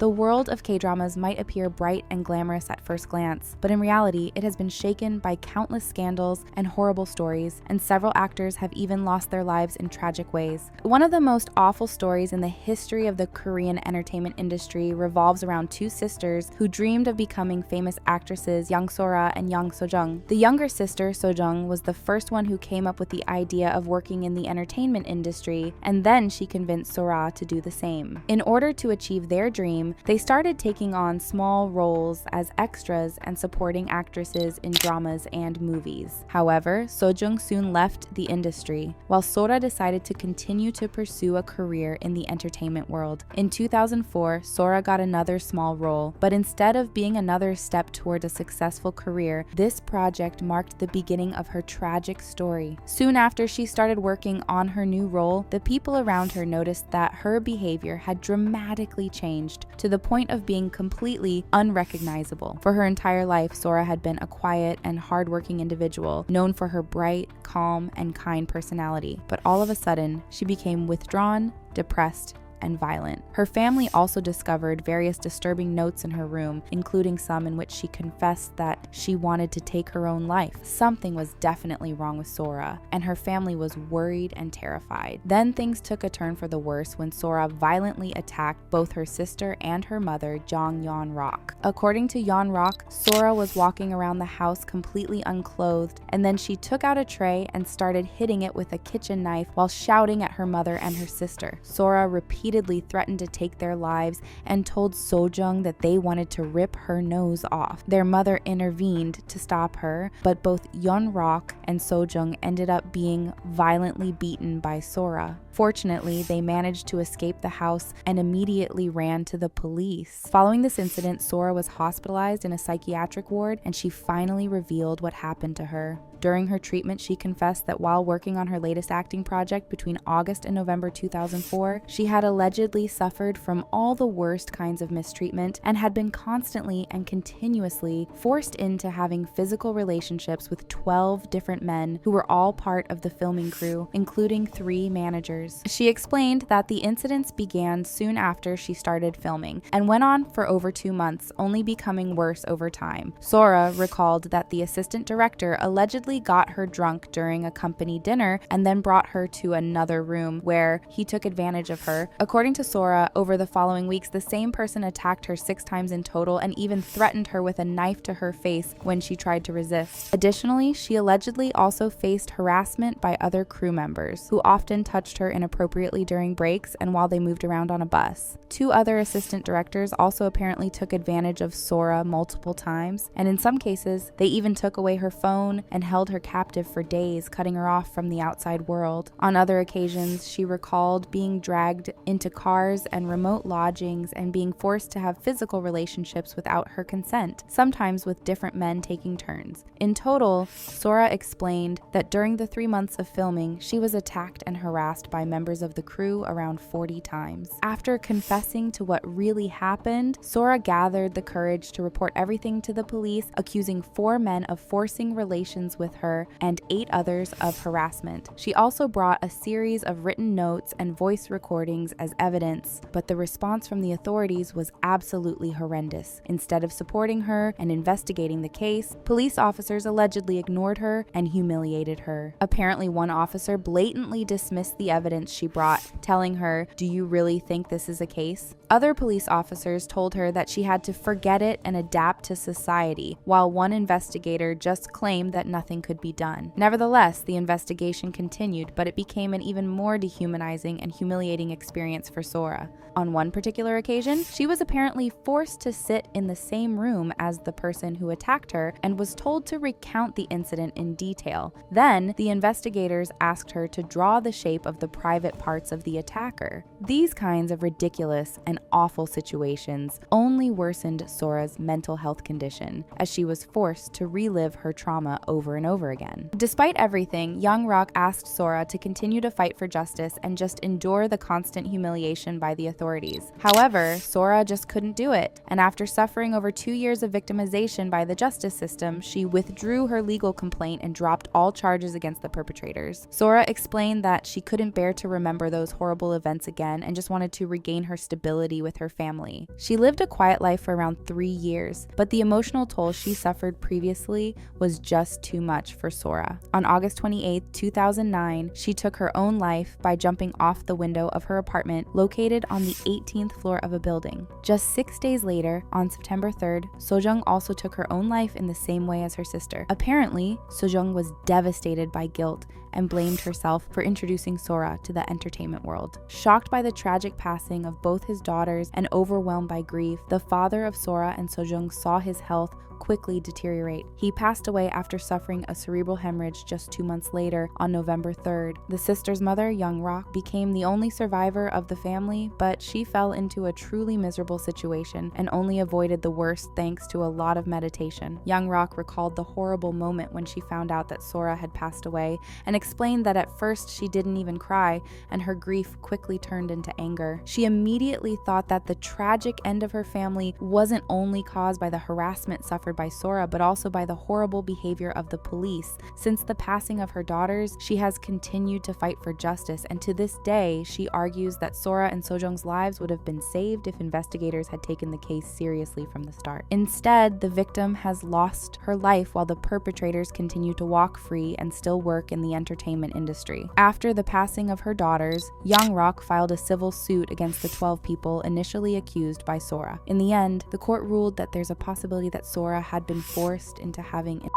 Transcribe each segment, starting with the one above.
The world of K-dramas might appear bright and glamorous at first glance, but in reality, it has been shaken by countless scandals and horrible stories, and several actors have even lost their lives in tragic ways. One of the most awful stories in the history of the Korean entertainment industry revolves around two sisters who dreamed of becoming famous actresses Yang So-ra and Yang So-jung. The younger sister, So-jung, was the first one who came up with the idea of working in the entertainment industry, and then she convinced So-ra to do the same. In order to achieve their dream, they started taking on small roles as extras and supporting actresses in dramas and movies. However, So-jung soon left the industry, while So-ra decided to continue to pursue a career in the entertainment world. In 2004, So-ra got another small role, but instead of being another step toward a successful career, this project marked the beginning of her tragic story. Soon after she started working on her new role, the people around her noticed that her behavior had dramatically changed to the point of being completely unrecognizable. For her entire life, So-ra had been a quiet and hardworking individual, known for her bright, calm, and kind personality. But all of a sudden, she became withdrawn, depressed, and violent. Her family also discovered various disturbing notes in her room, including some in which she confessed that she wanted to take her own life. Something was definitely wrong with So-ra, and her family was worried and terrified. Then things took a turn for the worse when So-ra violently attacked both her sister and her mother, Jang Yeon-rock. According to Yeon-rock, So-ra was walking around the house completely unclothed, and then she took out a tray and started hitting it with a kitchen knife while shouting at her mother and her sister. So-ra repeatedly threatened to take their lives and told So-jung that they wanted to rip her nose off. Their mother intervened to stop her, but both Yeon-rock and So-jung ended up being violently beaten by So-ra. Fortunately, they managed to escape the house and immediately ran to the police. Following this incident, So-ra was hospitalized in a psychiatric ward, and she finally revealed what happened to her. During her treatment, she confessed that while working on her latest acting project between August and November 2004, she had allegedly suffered from all the worst kinds of mistreatment and had been constantly and continuously forced into having physical relationships with 12 different men who were all part of the filming crew, including 3 managers. She explained that the incidents began soon after she started filming and went on for over 2 months, only becoming worse over time. So-ra recalled that the assistant director allegedly got her drunk during a company dinner and then brought her to another room where he took advantage of her. According to So-ra, over the following weeks, the same person attacked her 6 times in total and even threatened her with a knife to her face when she tried to resist. Additionally, she allegedly also faced harassment by other crew members, who often touched her inappropriately during breaks and while they moved around on a bus. 2 other assistant directors also apparently took advantage of So-ra multiple times, and in some cases, they even took away her phone and held her captive for days, cutting her off from the outside world. On other occasions, she recalled being dragged into cars and remote lodgings and being forced to have physical relationships without her consent, sometimes with different men taking turns. In total, So-ra explained that during the 3 months of filming, she was attacked and harassed by members of the crew around 40 times. After confessing to what really happened, So-ra gathered the courage to report everything to the police, accusing 4 men of forcing relations with her and 8 others of harassment. She also brought a series of written notes and voice recordings as evidence, but the response from the authorities was absolutely horrendous. Instead of supporting her and investigating the case, police officers allegedly ignored her and humiliated her. Apparently, one officer blatantly dismissed the evidence she brought, telling her, "Do you really think this is a case?" Other police officers told her that she had to forget it and adapt to society, while one investigator just claimed that nothing could be done. Nevertheless, the investigation continued, but it became an even more dehumanizing and humiliating experience for So-ra. On one particular occasion, she was apparently forced to sit in the same room as the person who attacked her and was told to recount the incident in detail. Then, the investigators asked her to draw the shape of the private parts of the attacker. These kinds of ridiculous and awful situations only worsened So-ra's mental health condition, as she was forced to relive her trauma over and over again. Despite everything, Yeon-rock asked So-ra to continue to fight for justice and just endure the constant humiliation by the authorities. However, So-ra just couldn't do it, and after suffering over 2 years of victimization by the justice system, she withdrew her legal complaint and dropped all charges against the perpetrators. So-ra explained that she couldn't bear to remember those horrible events again and just wanted to regain her stability stability with her family. She lived a quiet life for around 3 years, but the emotional toll she suffered previously was just too much for Sora. On August 28, 2009, she took her own life by jumping off the window of her apartment located on the 18th floor of a building. Just 6 days later, on September 3rd, Seo-jung also took her own life in the same way as her sister. Apparently, Seo-jung was devastated by guilt and blamed herself for introducing Sora to the entertainment world. Shocked by the tragic passing of both his daughters and overwhelmed by grief, the father of Sora and Seo-jung saw his health quickly deteriorate. He passed away after suffering a cerebral hemorrhage just 2 months later on November 3rd. The sister's mother, Young Rock, became the only survivor of the family, but she fell into a truly miserable situation and only avoided the worst thanks to a lot of meditation. Young Rock recalled the horrible moment when she found out that Sora had passed away and explained that at first she didn't even cry, and her grief quickly turned into anger. She immediately thought that the tragic end of her family wasn't only caused by the harassment suffered by Sora, but also by the horrible behavior of the police. Since the passing of her daughters, she has continued to fight for justice, and to this day, she argues that Sora and Seo-jung's lives would have been saved if investigators had taken the case seriously from the start. Instead, the victim has lost her life while the perpetrators continue to walk free and still work in the entertainment industry. After the passing of her daughters, Young Rock filed a civil suit against the 12 people initially accused by Sora. In the end, the court ruled that there's a possibility that Sora had been forced into having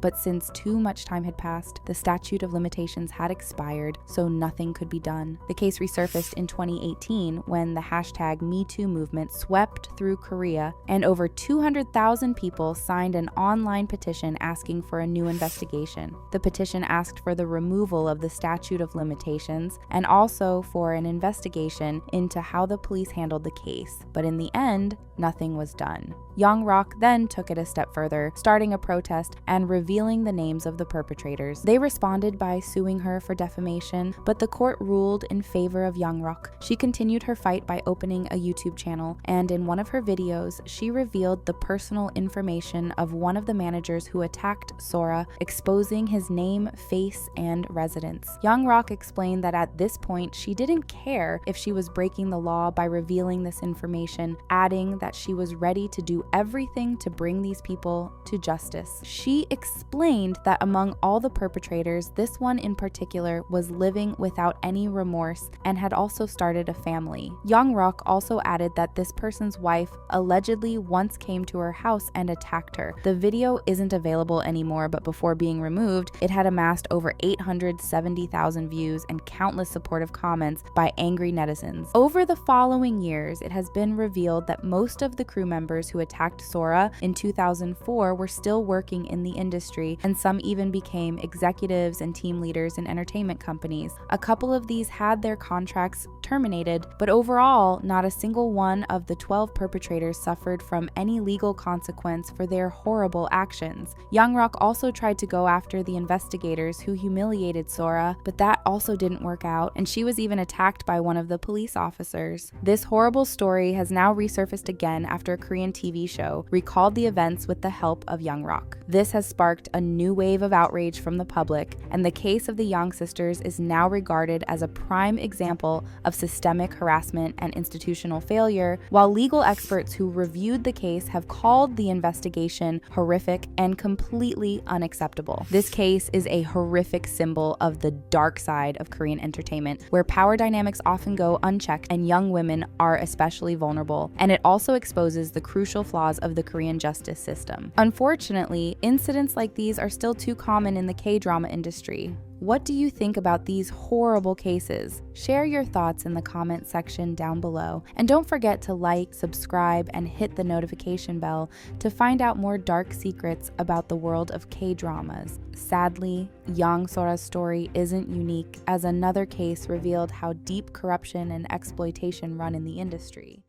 but since too much time had passed, the statute of limitations had expired, so nothing could be done. The case resurfaced in 2018 when the hashtag #MeToo movement swept through Korea, and over 200,000 people signed an online petition asking for a new investigation. The petition asked for the removal of the statute of limitations and also for an investigation into how the police handled the case, but in the end, nothing was done. Young Rock then took it a step further, starting a protest and revealing the names of the perpetrators. They responded by suing her for defamation, but the court ruled in favor of Young Rock. She continued her fight by opening a YouTube channel, and in one of her videos, she revealed the personal information of one of the managers who attacked Sora, exposing his name, face, and residence. Young Rock explained that at this point, she didn't care if she was breaking the law by revealing this information, adding that she was ready to do everything to bring these people to justice. She explained that among all the perpetrators, this one in particular was living without any remorse and had also started a family. Young Rock also added that this person's wife allegedly once came to her house and attacked her. The video isn't available anymore, but before being removed, it had amassed over 870,000 views and countless supportive comments by angry netizens. Over the following years, it has been revealed that most of the crew members who attacked Sora in 2004 were still working in the industry, and some even became executives and team leaders in entertainment companies. A couple of these had their contracts terminated, but overall, not a single one of the 12 perpetrators suffered from any legal consequence for their horrible actions. Young Rock also tried to go after the investigators who humiliated Sora, but that also didn't work out, and she was even attacked by one of the police officers. This horrible story has now resurfaced again after a Korean TV show recalled the events with the help of Young Rock. This has sparked a new wave of outrage from the public, and the case of the Yang sisters is now regarded as a prime example of systemic harassment and institutional failure, while legal experts who reviewed the case have called the investigation horrific and completely unacceptable. This case is a horrific symbol of the dark side of Korean entertainment, where power dynamics often go unchecked and young women are especially vulnerable, and it also exposes the crucial flaws of the Korean justice system. Unfortunately, incidents like these are still too common in the K-drama industry. What do you think about these horrible cases? Share your thoughts in the comment section down below, and don't forget to like, subscribe, and hit the notification bell to find out more dark secrets about the world of K-dramas. Sadly, Yang Sora's story isn't unique, as another case revealed how deep corruption and exploitation run in the industry.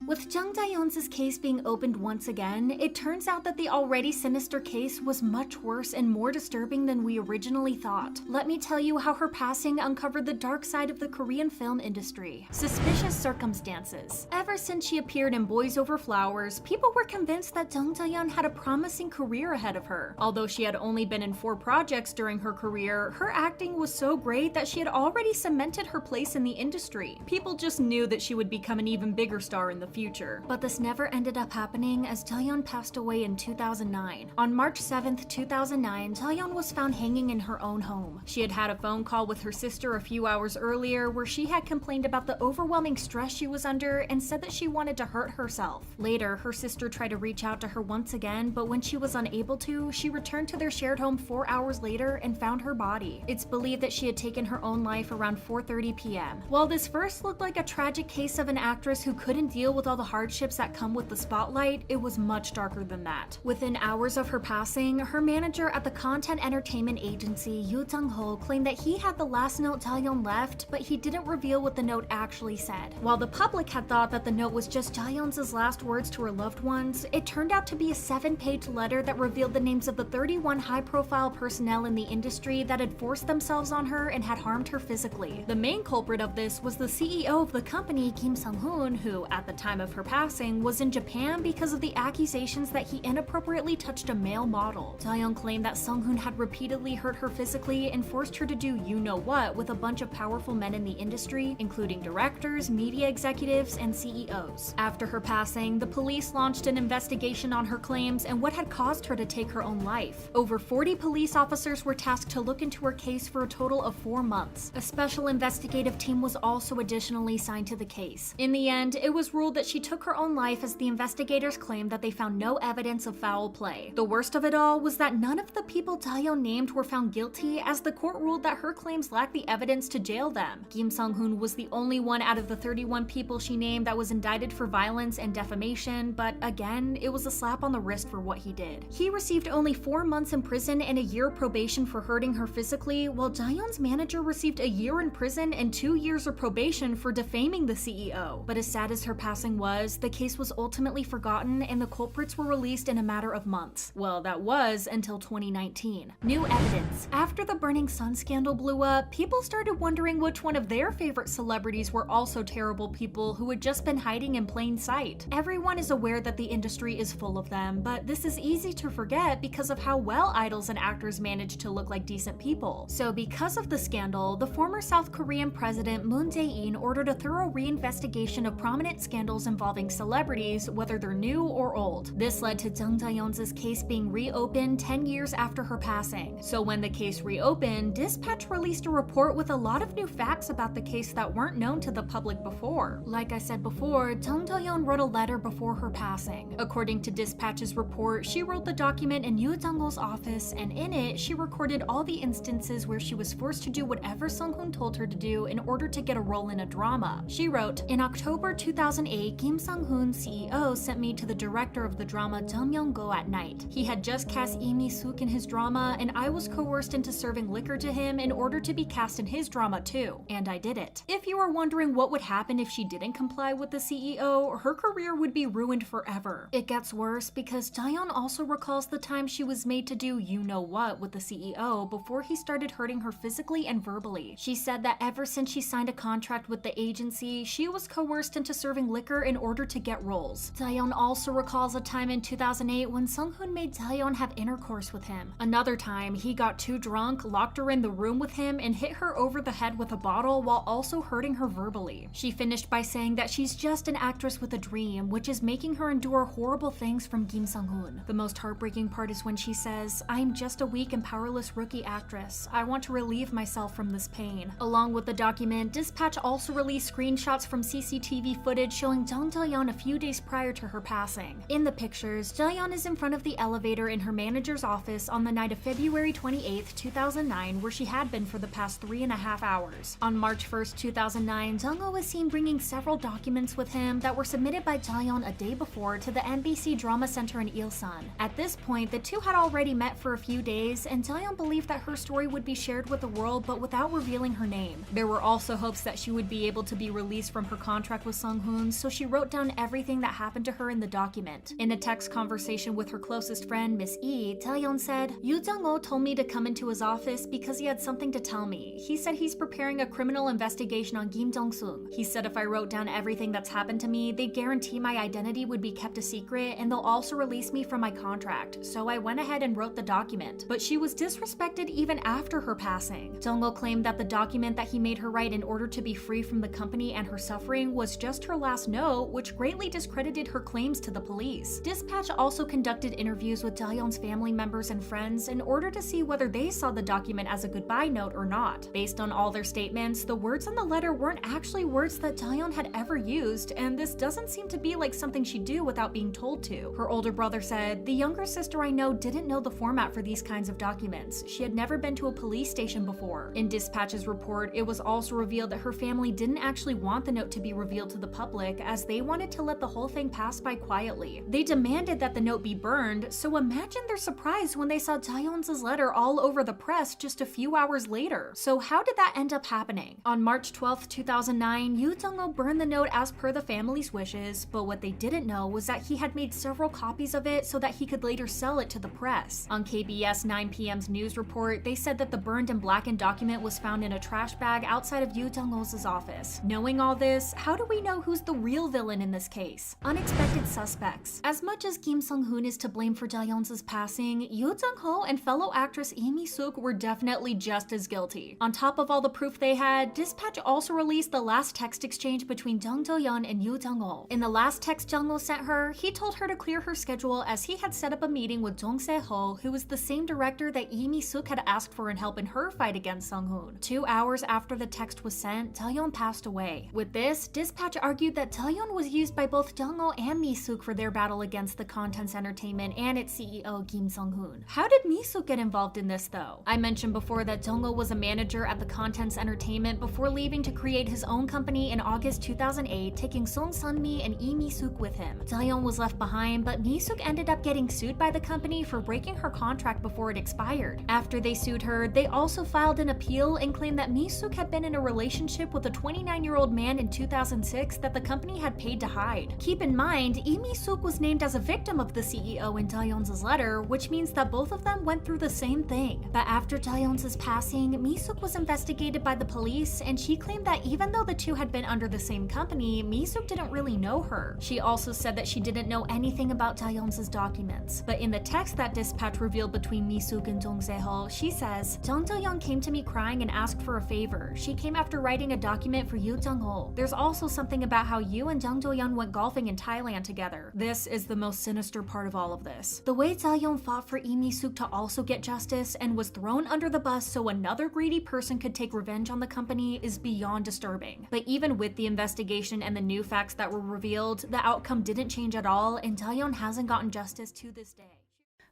With Jang Ja-yeon's case being opened once again, it turns out that the already sinister case was much worse and more disturbing than we originally thought. Let me tell you how her passing uncovered the dark side of the Korean film industry. Suspicious circumstances. Ever since she appeared in Boys Over Flowers, people were convinced that Jang Ja-yeon had a promising career ahead of her. Although she had only been in 4 projects during her career, her acting was so great that she had already cemented her place in the industry. People just knew that she would become an even bigger star in the future. But this never ended up happening as Ja-yeon passed away in 2009. On March 7th, 2009, Ja-yeon was found hanging in her own home. She had had a phone call with her sister a few hours earlier where she had complained about the overwhelming stress she was under and said that she wanted to hurt herself. Later, her sister tried to reach out to her once again, but when she was unable to, she returned to their shared home 4 hours later and found her body. It's believed that she had taken her own life around 4:30 p.m. While this first looked like a tragic case of an actress who couldn't deal with all the hardships that come with the spotlight, it was much darker than that. Within hours of her passing, her manager at the content entertainment agency, Yoo Jung-ho, claimed that he had the last note Ja-yeon left, but he didn't reveal what the note actually said. While the public had thought that the note was just Ja-yeon's last words to her loved ones, it turned out to be a 7-page letter that revealed the names of the 31 high-profile personnel in the industry that had forced themselves on her and had harmed her physically. The main culprit of this was the CEO of the company, Kim Sung-hoon, who, at the time of her passing, was in Japan because of the accusations that he inappropriately touched a male model. Ja-yeon claimed that Sung-hoon had repeatedly hurt her physically and forced her to do you-know-what with a bunch of powerful men in the industry, including directors, media executives, and CEOs. After her passing, the police launched an investigation on her claims and what had caused her to take her own life. Over 40 police officers were tasked to look into her case for a total of 4 months. A special investigative team was also additionally assigned to the case. In the end, it was ruled that she took her own life as the investigators claimed that they found no evidence of foul play. The worst of it all was that none of the people Ja-yeon named were found guilty, as the court ruled that her claims lacked the evidence to jail them. Kim Sung-hoon was the only one out of the 31 people she named that was indicted for violence and defamation, but again, it was a slap on the wrist for what he did. He received only 4 months in prison and a year probation for hurting her physically, while Ja-yeon's manager received a year in prison and 2 years of probation for defaming the CEO. But as sad as her passing was, the case was ultimately forgotten and the culprits were released in a matter of months. Well, that was until 2019. New evidence. After the Burning Sun scandal blew up, people started wondering which one of their favorite celebrities were also terrible people who had just been hiding in plain sight. Everyone is aware that the industry is full of them, but this is easy to forget because of how well idols and actors manage to look like decent people. So because of the scandal, the former South Korean president Moon Jae-in ordered a thorough reinvestigation of prominent scandals involving celebrities, whether they're new or old. This led to Jang Ja-yeon's case being reopened 10 years after her passing. So when the case reopened, Dispatch released a report with a lot of new facts about the case that weren't known to the public before. Like I said before, Jang Ja-yeon wrote a letter before her passing. According to Dispatch's report, she wrote the document in Yoo Jung-ho's office, and in it, she recorded all the instances where she was forced to do whatever Sung-hoon told her to do in order to get a role in a drama. She wrote, "In October 2008, Kim Sung-hoon, CEO, sent me to the director of the drama Jang Myung-go at night. He had just cast Lee Mi-suk in his drama, and I was coerced into serving liquor to him in order to be cast in his drama too. And I did it." If you are wondering what would happen if she didn't comply with the CEO, her career would be ruined forever. It gets worse because Ja-yeon also recalls the time she was made to do you-know-what with the CEO before he started hurting her physically and verbally. She said that ever since she signed a contract with the agency, she was coerced into serving liquor in order to get roles. Ja-yeon also recalls a time in 2008 when Sung-hoon made Ja-yeon have intercourse with him. Another time, he got too drunk, locked her in the room with him, and hit her over the head with a bottle while also hurting her verbally. She finished by saying that she's just an actress with a dream, which is making her endure horrible things from Kim Sung-hoon. The most heartbreaking part is when she says, "I'm just a weak and powerless rookie actress. I want to relieve myself from this pain." Along with the document, Dispatch also released screenshots from CCTV footage showing Jang Ja-yeon a few days prior to her passing. In the pictures, Ja-yeon is in front of the elevator in her manager's office on the night of February 28, 2009, where she had been for the past 3.5 hours. On March 1st, 2009, Jung-ho was seen bringing several documents with him that were submitted by Ja-yeon a day before to the MBC Drama Center in Ilsan. At this point, the two had already met for a few days, and Ja-yeon believed that her story would be shared with the world but without revealing her name. There were also hopes that she would be able to be released from her contract with Sung-hoon so so she wrote down everything that happened to her in the document. In a text conversation with her closest friend, Miss E, Ja-yeon said, "Yoo Jung-ho told me to come into his office because he had something to tell me. He said he's preparing a criminal investigation on Kim Jong-sung. He said if I wrote down everything that's happened to me, they'd guarantee my identity would be kept a secret and they'll also release me from my contract. So I went ahead and wrote the document." But she was disrespected even after her passing. Jung-ho claimed that the document that he made her write in order to be free from the company and her suffering was just her last note, which greatly discredited her claims to the police. Dispatch also conducted interviews with Ja-yeon's family members and friends in order to see whether they saw the document as a goodbye note or not. Based on all their statements, the words in the letter weren't actually words that Ja-yeon had ever used, and this doesn't seem to be like something she'd do without being told to. Her older brother said, "The younger sister I know didn't know the format for these kinds of documents. She had never been to a police station before." In Dispatch's report, it was also revealed that her family didn't actually want the note to be revealed to the public, as they wanted to let the whole thing pass by quietly. They demanded that the note be burned, so imagine their surprise when they saw Ja-yeon's letter all over the press just a few hours later. So how did that end up happening? On March 12, 2009, Yoo Jung-ho burned the note as per the family's wishes, but what they didn't know was that he had made several copies of it so that he could later sell it to the press. On KBS 9 PM's news report, they said that the burned and blackened document was found in a trash bag outside of Yoo Jung-ho's office. Knowing all this, how do we know who's the real villain in this case? Unexpected suspects. As much as Kim Sung-hoon is to blame for Ja-yeon's passing, Yoo Jung-ho and fellow actress Lee Mi-suk were definitely just as guilty. On top of all the proof they had, Dispatch also released the last text exchange between Jang Ja-yeon and Yoo Jung-ho. In the last text Jung-ho sent her, he told her to clear her schedule as he had set up a meeting with Jong Se-ho, who was the same director that Lee Mi-suk had asked for in help in her fight against Sung-hoon. 2 hours after the text was sent, Ja-yeon passed away. With this, Dispatch argued that Ja-yeon was used by both Jung-ho and Mi-suk for their battle against the Contents Entertainment and its CEO Kim Sung-hoon. How did Mi-suk get involved in this though? I mentioned before that Jung-ho was a manager at the Contents Entertainment before leaving to create his own company in August 2008, taking Song Sun-mi and Lee Mi-suk with him. Ja-yeon was left behind, but Mi-suk ended up getting sued by the company for breaking her contract before it expired. After they sued her, they also filed an appeal and claimed that Mi-suk had been in a relationship with a 29-year-old man in 2006 that the company had paid to hide. Keep in mind, Lee Mi-suk was named as a victim of the CEO in Ja-yeon's letter, which means that both of them went through the same thing. But after Ja-yeon's passing, Mi-suk was investigated by the police, and she claimed that even though the two had been under the same company, Mi-suk didn't really know her. She also said that she didn't know anything about Ja-yeon's documents. But in the text that Dispatch revealed between Mi-suk and Jong Se-ho, she says, "Jang Ja-yeon came to me crying and asked for a favor. She came after writing a document for Yoo Jung-ho. There's also something about how you and Jang Ja-yeon went golfing in Thailand together." This is the most sinister part of all of this. The way Ja-yeon fought for Lee Mi-suk to also get justice and was thrown under the bus so another greedy person could take revenge on the company is beyond disturbing. But even with the investigation and the new facts that were revealed, the outcome didn't change at all, and Ja-yeon hasn't gotten justice to this day.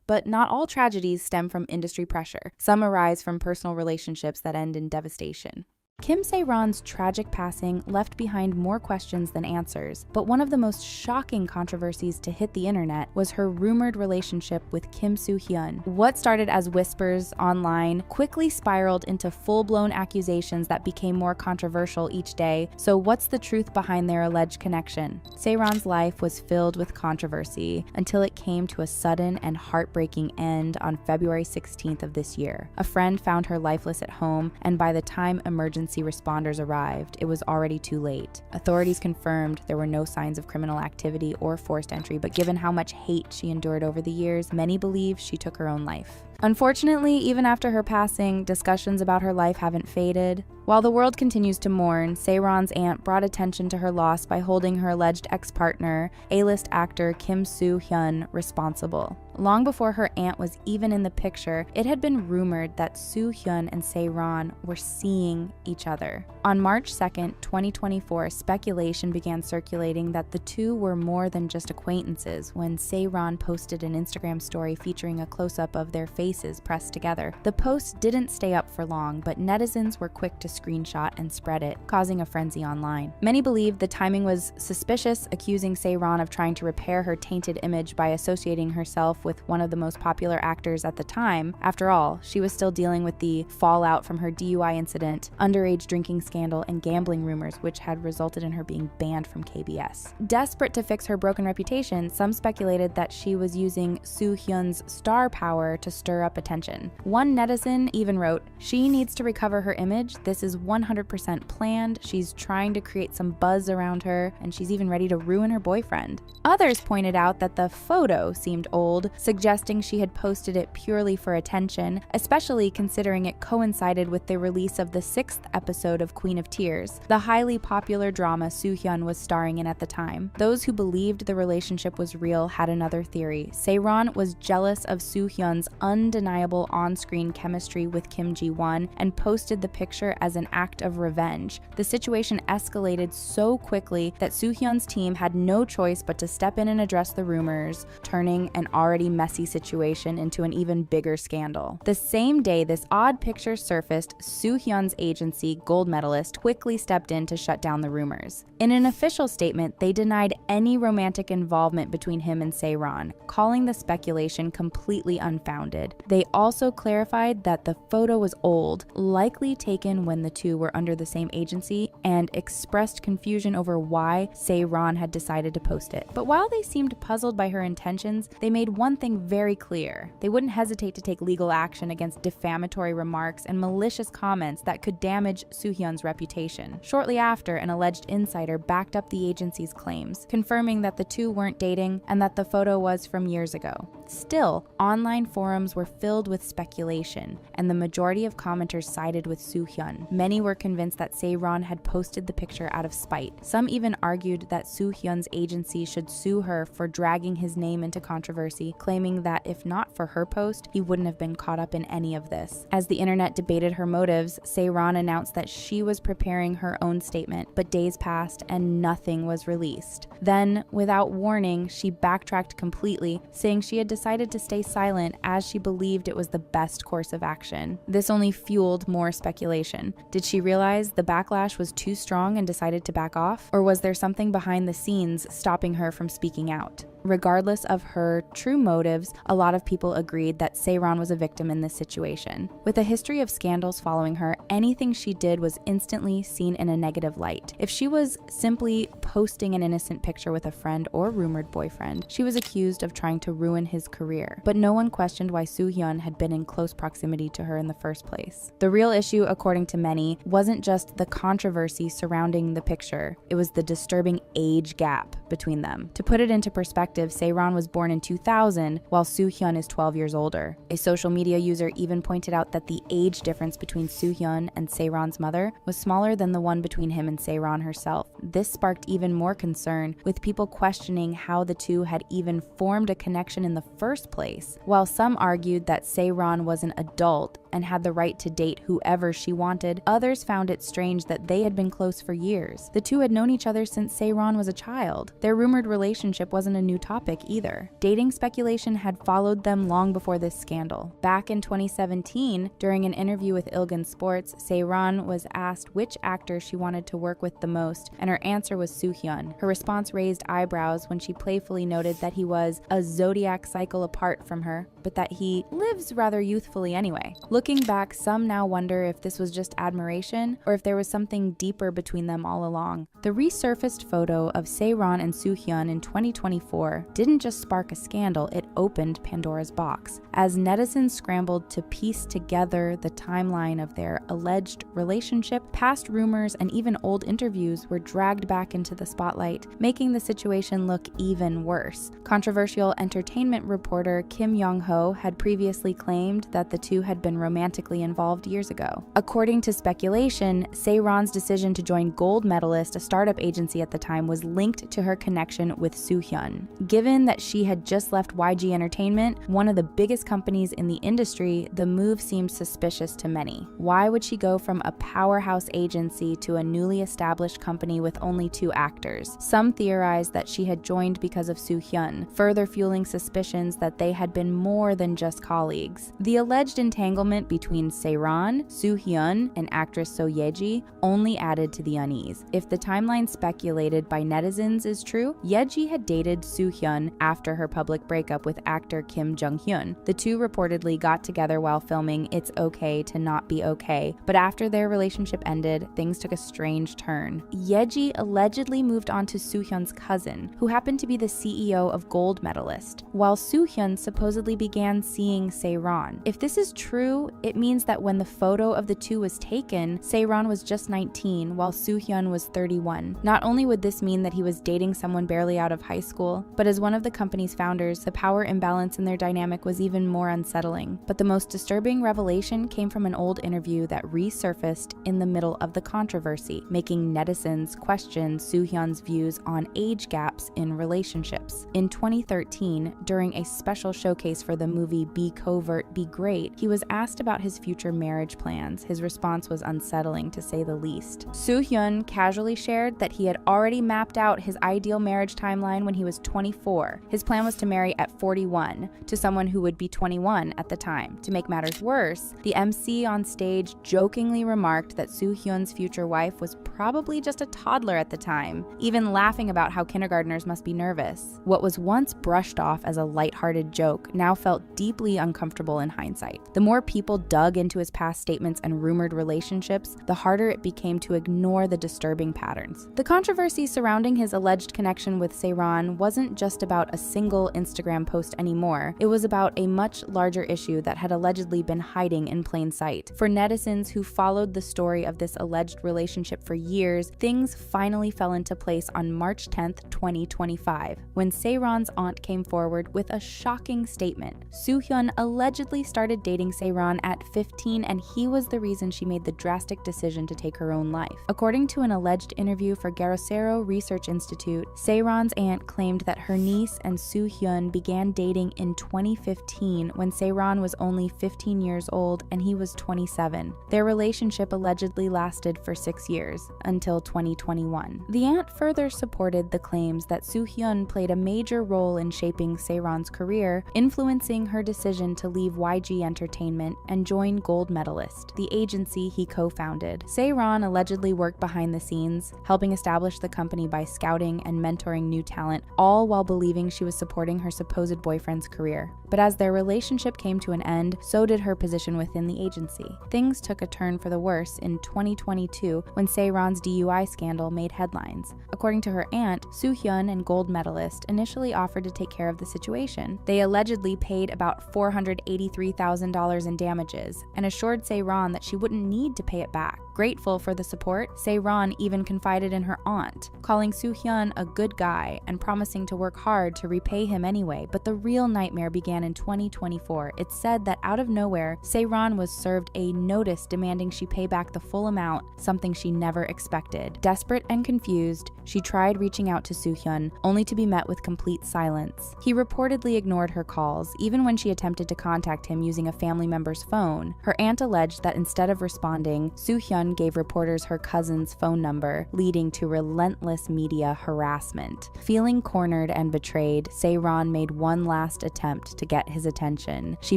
But not all tragedies stem from industry pressure. Some arise from personal relationships that end in devastation. Kim Saeron's tragic passing left behind more questions than answers, but one of the most shocking controversies to hit the internet was her rumored relationship with Kim Soo-hyun. What started as whispers online quickly spiraled into full-blown accusations that became more controversial each day. So what's the truth behind their alleged connection? Saeron's life was filled with controversy until it came to a sudden and heartbreaking end on February 16th of this year. A friend found her lifeless at home, and by the time emergency responders arrived, it was already too late. Authorities confirmed there were no signs of criminal activity or forced entry, but given how much hate she endured over the years, many believe she took her own life. Unfortunately, even after her passing, discussions about her life haven't faded. While the world continues to mourn, Saeron's aunt brought attention to her loss by holding her alleged ex-partner, A-list actor Kim Soo-hyun, responsible. Long before her aunt was even in the picture, it had been rumored that Soo-hyun and Saeron were seeing each other. On March 2nd, 2024, speculation began circulating that the two were more than just acquaintances when Saeron posted an Instagram story featuring a close-up of their faces pressed together. The post didn't stay up for long, but netizens were quick to screenshot and spread it, causing a frenzy online. Many believed the timing was suspicious, accusing Saeron of trying to repair her tainted image by associating herself with one of the most popular actors at the time. After all, she was still dealing with the fallout from her DUI incident, underage drinking scandal, and gambling rumors, which had resulted in her being banned from KBS. Desperate to fix her broken reputation, some speculated that she was using Soo-hyun's star power to stir up attention. One netizen even wrote, "She needs to recover her image. This is 100% planned. She's trying to create some buzz around her, and she's even ready to ruin her boyfriend." Others pointed out that the photo seemed old, suggesting she had posted it purely for attention, especially considering it coincided with the release of the 6th episode of Queen of Tears, the highly popular drama Soo-hyun was starring in at the time. Those who believed the relationship was real had another theory. Saeron was jealous of Soo-hyun's undeniable on-screen chemistry with Kim Ji-won and posted the picture as an act of revenge. The situation escalated so quickly that Soo-hyun's team had no choice but to step in and address the rumors, turning an already messy situation into an even bigger scandal. The same day this odd picture surfaced, Soo-hyun's agency, Gold Medalist, quickly stepped in to shut down the rumors. In an official statement, they denied any romantic involvement between him and Saeron, calling the speculation completely unfounded. They also clarified that the photo was old, likely taken when the two were under the same agency, and expressed confusion over why Saeron had decided to post it. But while they seemed puzzled by her intentions, they made one thing very clear. They wouldn't hesitate to take legal action against defamatory remarks and malicious comments that could damage Soo-hyun's reputation. Shortly after, an alleged insider backed up the agency's claims, confirming that the two weren't dating and that the photo was from years ago. Still, online forums were filled with speculation, and the majority of commenters sided with Soo-hyun. Many were convinced that Saeron had posted the picture out of spite. Some even argued that Soo-hyun's agency should sue her for dragging his name into controversy, claiming that if not for her post, he wouldn't have been caught up in any of this. As the internet debated her motives, Saeron announced that she was preparing her own statement, but days passed and nothing was released. Then, without warning, she backtracked completely, saying she had decided to stay silent as she believed it was the best course of action. This only fueled more speculation. Did she realize the backlash was too strong and decided to back off? Or was there something behind the scenes stopping her from speaking out? Regardless of her true motives, a lot of people agreed that Saeron was a victim in this situation. With a history of scandals following her, anything she did was instantly seen in a negative light. If she was simply posting an innocent picture with a friend or rumored boyfriend, she was accused of trying to ruin his career. But no one questioned why Soo-hyun had been in close proximity to her in the first place. The real issue, according to many, wasn't just the controversy surrounding the picture, it was the disturbing age gap between them. To put it into perspective, Saeron was born in 2000, while Soo-hyun is 12 years older. A social media user even pointed out that the age difference between Soo-hyun and Saeron's mother was smaller than the one between him and Saeron herself. This sparked even more concern, with people questioning how the two had even formed a connection in the first place. While some argued that Saeron was an adult and had the right to date whoever she wanted, others found it strange that they had been close for years. The two had known each other since Saeron was a child. Their rumored relationship wasn't a new topic either. Dating speculation had followed them long before this scandal. Back in 2017, during an interview with Ilgan Sports, Saeron was asked which actor she wanted to work with the most, and her answer was Soo-hyun. Her response raised eyebrows when she playfully noted that he was a zodiac cycle apart from her, but that he lives rather youthfully anyway. Looking back, some now wonder if this was just admiration or if there was something deeper between them all along. The resurfaced photo of Saeron and Soo-hyun in 2024 didn't just spark a scandal, it opened Pandora's box. As netizens scrambled to piece together the timeline of their alleged relationship, past rumors and even old interviews were dragged back into the spotlight, making the situation look even worse. Controversial entertainment reporter Kim Yong-ho had previously claimed that the two had been romantically involved years ago. According to speculation, Saeron's decision to join Gold Medalist, a startup agency at the time, was linked to her connection with Soo-hyun. Given that she had just left YG Entertainment, one of the biggest companies in the industry, the move seemed suspicious to many. Why would she go from a powerhouse agency to a newly established company with only 2 actors? Some theorized that she had joined because of Soo-hyun, further fueling suspicions that they had been more more than just colleagues. The alleged entanglement between Saeron, Soo-hyun, and actress Seo Ye-ji only added to the unease. If the timeline speculated by netizens is true, Ye-ji had dated Soo-hyun after her public breakup with actor Kim Jong-hyun. The two reportedly got together while filming It's Okay to Not Be Okay, but after their relationship ended, things took a strange turn. Ye-ji allegedly moved on to Soo-hyun's cousin, who happened to be the CEO of Gold Medalist, while Soo-hyun supposedly began seeing Saeron. If this is true, it means that when the photo of the two was taken, Saeron was just 19, while Soo-hyun was 31. Not only would this mean that he was dating someone barely out of high school, but as one of the company's founders, the power imbalance in their dynamic was even more unsettling. But the most disturbing revelation came from an old interview that resurfaced in the middle of the controversy, making netizens question Soo-hyun's views on age gaps in relationships. In 2013, during a special showcase for the movie Be Covert, Be Great, he was asked about his future marriage plans. His response was unsettling, to say the least. Soo-hyun casually shared that he had already mapped out his ideal marriage timeline when he was 24. His plan was to marry at 41 to someone who would be 21 at the time. To make matters worse, the MC on stage jokingly remarked that Soo-hyun's future wife was probably just a toddler at the time, even laughing about how kindergartners must be nervous. What was once brushed off as a lighthearted joke now felt deeply uncomfortable in hindsight. The more people dug into his past statements and rumored relationships, the harder it became to ignore the disturbing patterns. The controversy surrounding his alleged connection with Saeron wasn't just about a single Instagram post anymore. It was about a much larger issue that had allegedly been hiding in plain sight. For netizens who followed the story of this alleged relationship for years, things finally fell into place on March 10th, 2025, when Saeron's aunt came forward with a shocking statement. Soo-hyun allegedly started dating Saeron at 15, and he was the reason she made the drastic decision to take her own life. According to an alleged interview for Garosero Research Institute, Saeron's aunt claimed that her niece and Soo-hyun began dating in 2015 when Saeron was only 15 years old and he was 27. Their relationship allegedly lasted for 6 years, until 2021. The aunt further supported the claims that Soo-hyun played a major role in shaping Saeron's career, influencing her decision to leave YG Entertainment and join Gold Medalist, the agency he co-founded. Saeron allegedly worked behind the scenes, helping establish the company by scouting and mentoring new talent, all while believing she was supporting her supposed boyfriend's career. But as their relationship came to an end, so did her position within the agency. Things took a turn for the worse in 2022 when Saeron's DUI scandal made headlines. According to her aunt, Soo-hyun and Gold Medalist initially offered to take care of the situation. They allegedly paid about $483,000 in damages and assured Saeron that she wouldn't need to pay it back. Grateful for the support, Saeron even confided in her aunt, calling Soo-hyun a good guy and promising to work hard to repay him anyway. But the real nightmare began in 2024. It's said that out of nowhere, Saeron was served a notice demanding she pay back the full amount, something she never expected. Desperate and confused, she tried reaching out to Soo-hyun, only to be met with complete silence. He reportedly ignored her calls, even when she attempted to contact him using a family member's phone. Her aunt alleged that instead of responding, Soo-hyun gave reporters her cousin's phone number, leading to relentless media harassment. Feeling cornered and betrayed, Saeron made one last attempt to get his attention. She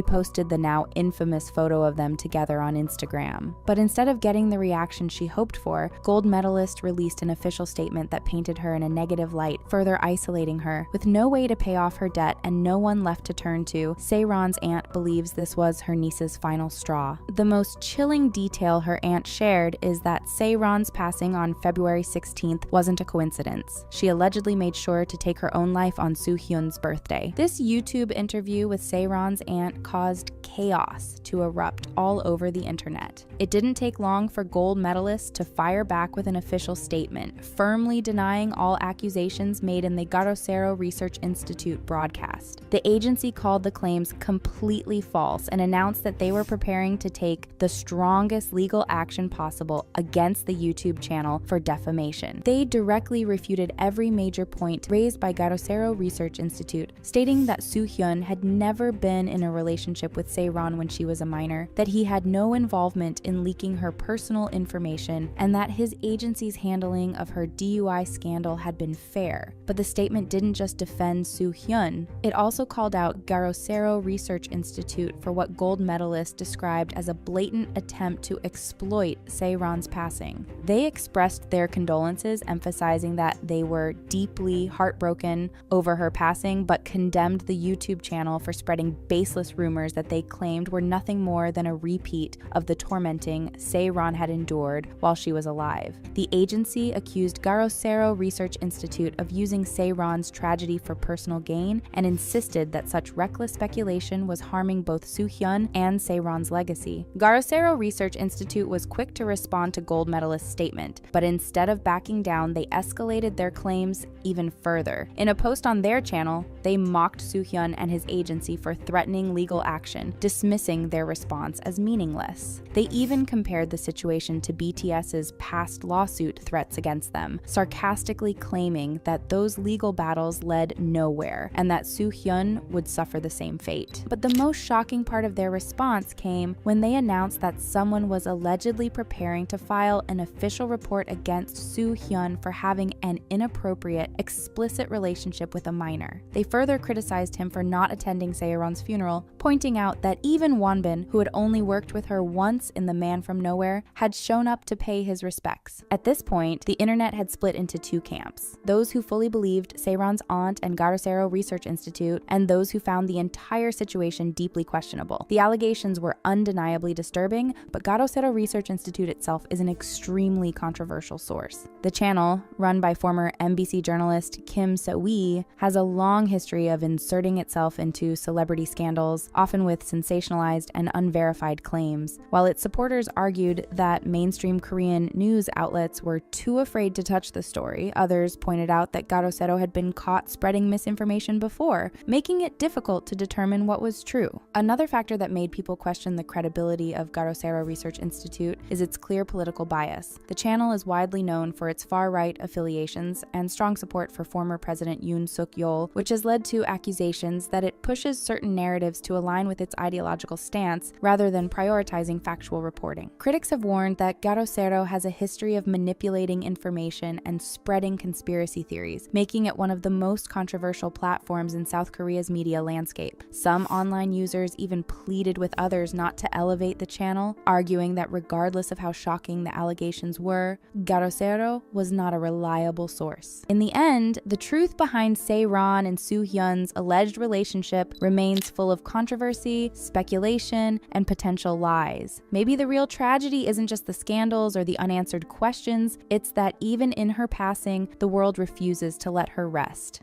posted the now infamous photo of them together on Instagram. But instead of getting the reaction she hoped for, Gold Medalist released an official statement that painted her in a negative light, further isolating her. With no way to pay off her debt and no one left to turn to, Saeron's aunt believes this was her niece's final straw. The most chilling detail her aunt shared is that Saeron's passing on February 16th wasn't a coincidence. She allegedly made sure to take her own life on Soo-hyun's birthday. This YouTube interview with Saeron's aunt caused chaos to erupt all over the internet. It didn't take long for Gold Medalist to fire back with an official statement, firmly denying all accusations made in the Garosero Research Institute broadcast. The agency called the claims completely false and announced that they were preparing to take the strongest legal action possible against the YouTube channel for defamation. They directly refuted every major point raised by Garosero Research Institute, stating that Soo-hyun had never been in a relationship with Saeron when she was a minor, that he had no involvement in leaking her personal information, and that his agency's handling of her DUI DUI scandal had been fair. But the statement didn't just defend Soo-hyun, it also called out Seo Research Institute for what gold medalists described as a blatant attempt to exploit Saeron's passing. They expressed their condolences, emphasizing that they were deeply heartbroken over her passing, but condemned the YouTube channel for spreading baseless rumors that they claimed were nothing more than a repeat of the tormenting Saeron had endured while she was alive. The agency accused Seo Research Institute of using Saeron's tragedy for personal gain and insisted that such reckless speculation was harming both Soo-hyun and Saeron's legacy. Seo Research Institute was quick to respond to gold medalist's statement, but instead of backing down, they escalated their claims even further. In a post on their channel, they mocked Soo-hyun and his agency for threatening legal action, dismissing their response as meaningless. They even compared the situation to BTS's past lawsuit threats against them, sarcastically claiming that those legal battles led nowhere and that Soo-hyun would suffer the same fate. But the most shocking part of their response came when they announced that someone was allegedly preparing to file an official report against Soo-hyun for having an inappropriate, explicit relationship with a minor. They further criticized him for not attending Saeron's funeral, pointing out that even Wonbin, who had only worked with her once in The Man from Nowhere, had shown up to pay his respects. At this point, the internet had split into two camps: those who fully believed Saeron's aunt and Seo Research Institute, and those who found the entire situation deeply questionable. The allegations were undeniably disturbing, but Seo Research Institute itself is an extremely controversial source. The channel, run by former NBC journalist Kim Seo-ye, has a long history of inserting itself into celebrity scandals, often with sensationalized and unverified claims. While its supporters argued that mainstream Korean news outlets were too afraid to touch the story, others pointed out that Seo had been caught spreading misinformation before, making it difficult to determine what was true. Another factor that made people question the credibility of Seo Research Institute is its clear political bias. The channel is widely known for its far-right affiliations and strong support for former President Yoon Suk-yeol, which has led to accusations that it pushes certain narratives to align with its ideological stance rather than prioritizing factual reporting. Critics have warned that Seo has a history of manipulating information and spreading conspiracy theories, making it one of the most controversial platforms in South Korea's media landscape. Some online users even pleaded with others not to elevate the channel, arguing that regardless of how shocking the allegations were, Seo was not a reliable source. In the end, the truth behind Saeron and Soo-hyun's alleged relationship remains full of controversy, speculation, and potential lies. Maybe the real tragedy isn't just the scandals or the unanswered questions, it's that even in her passing, the world refuses to let her rest.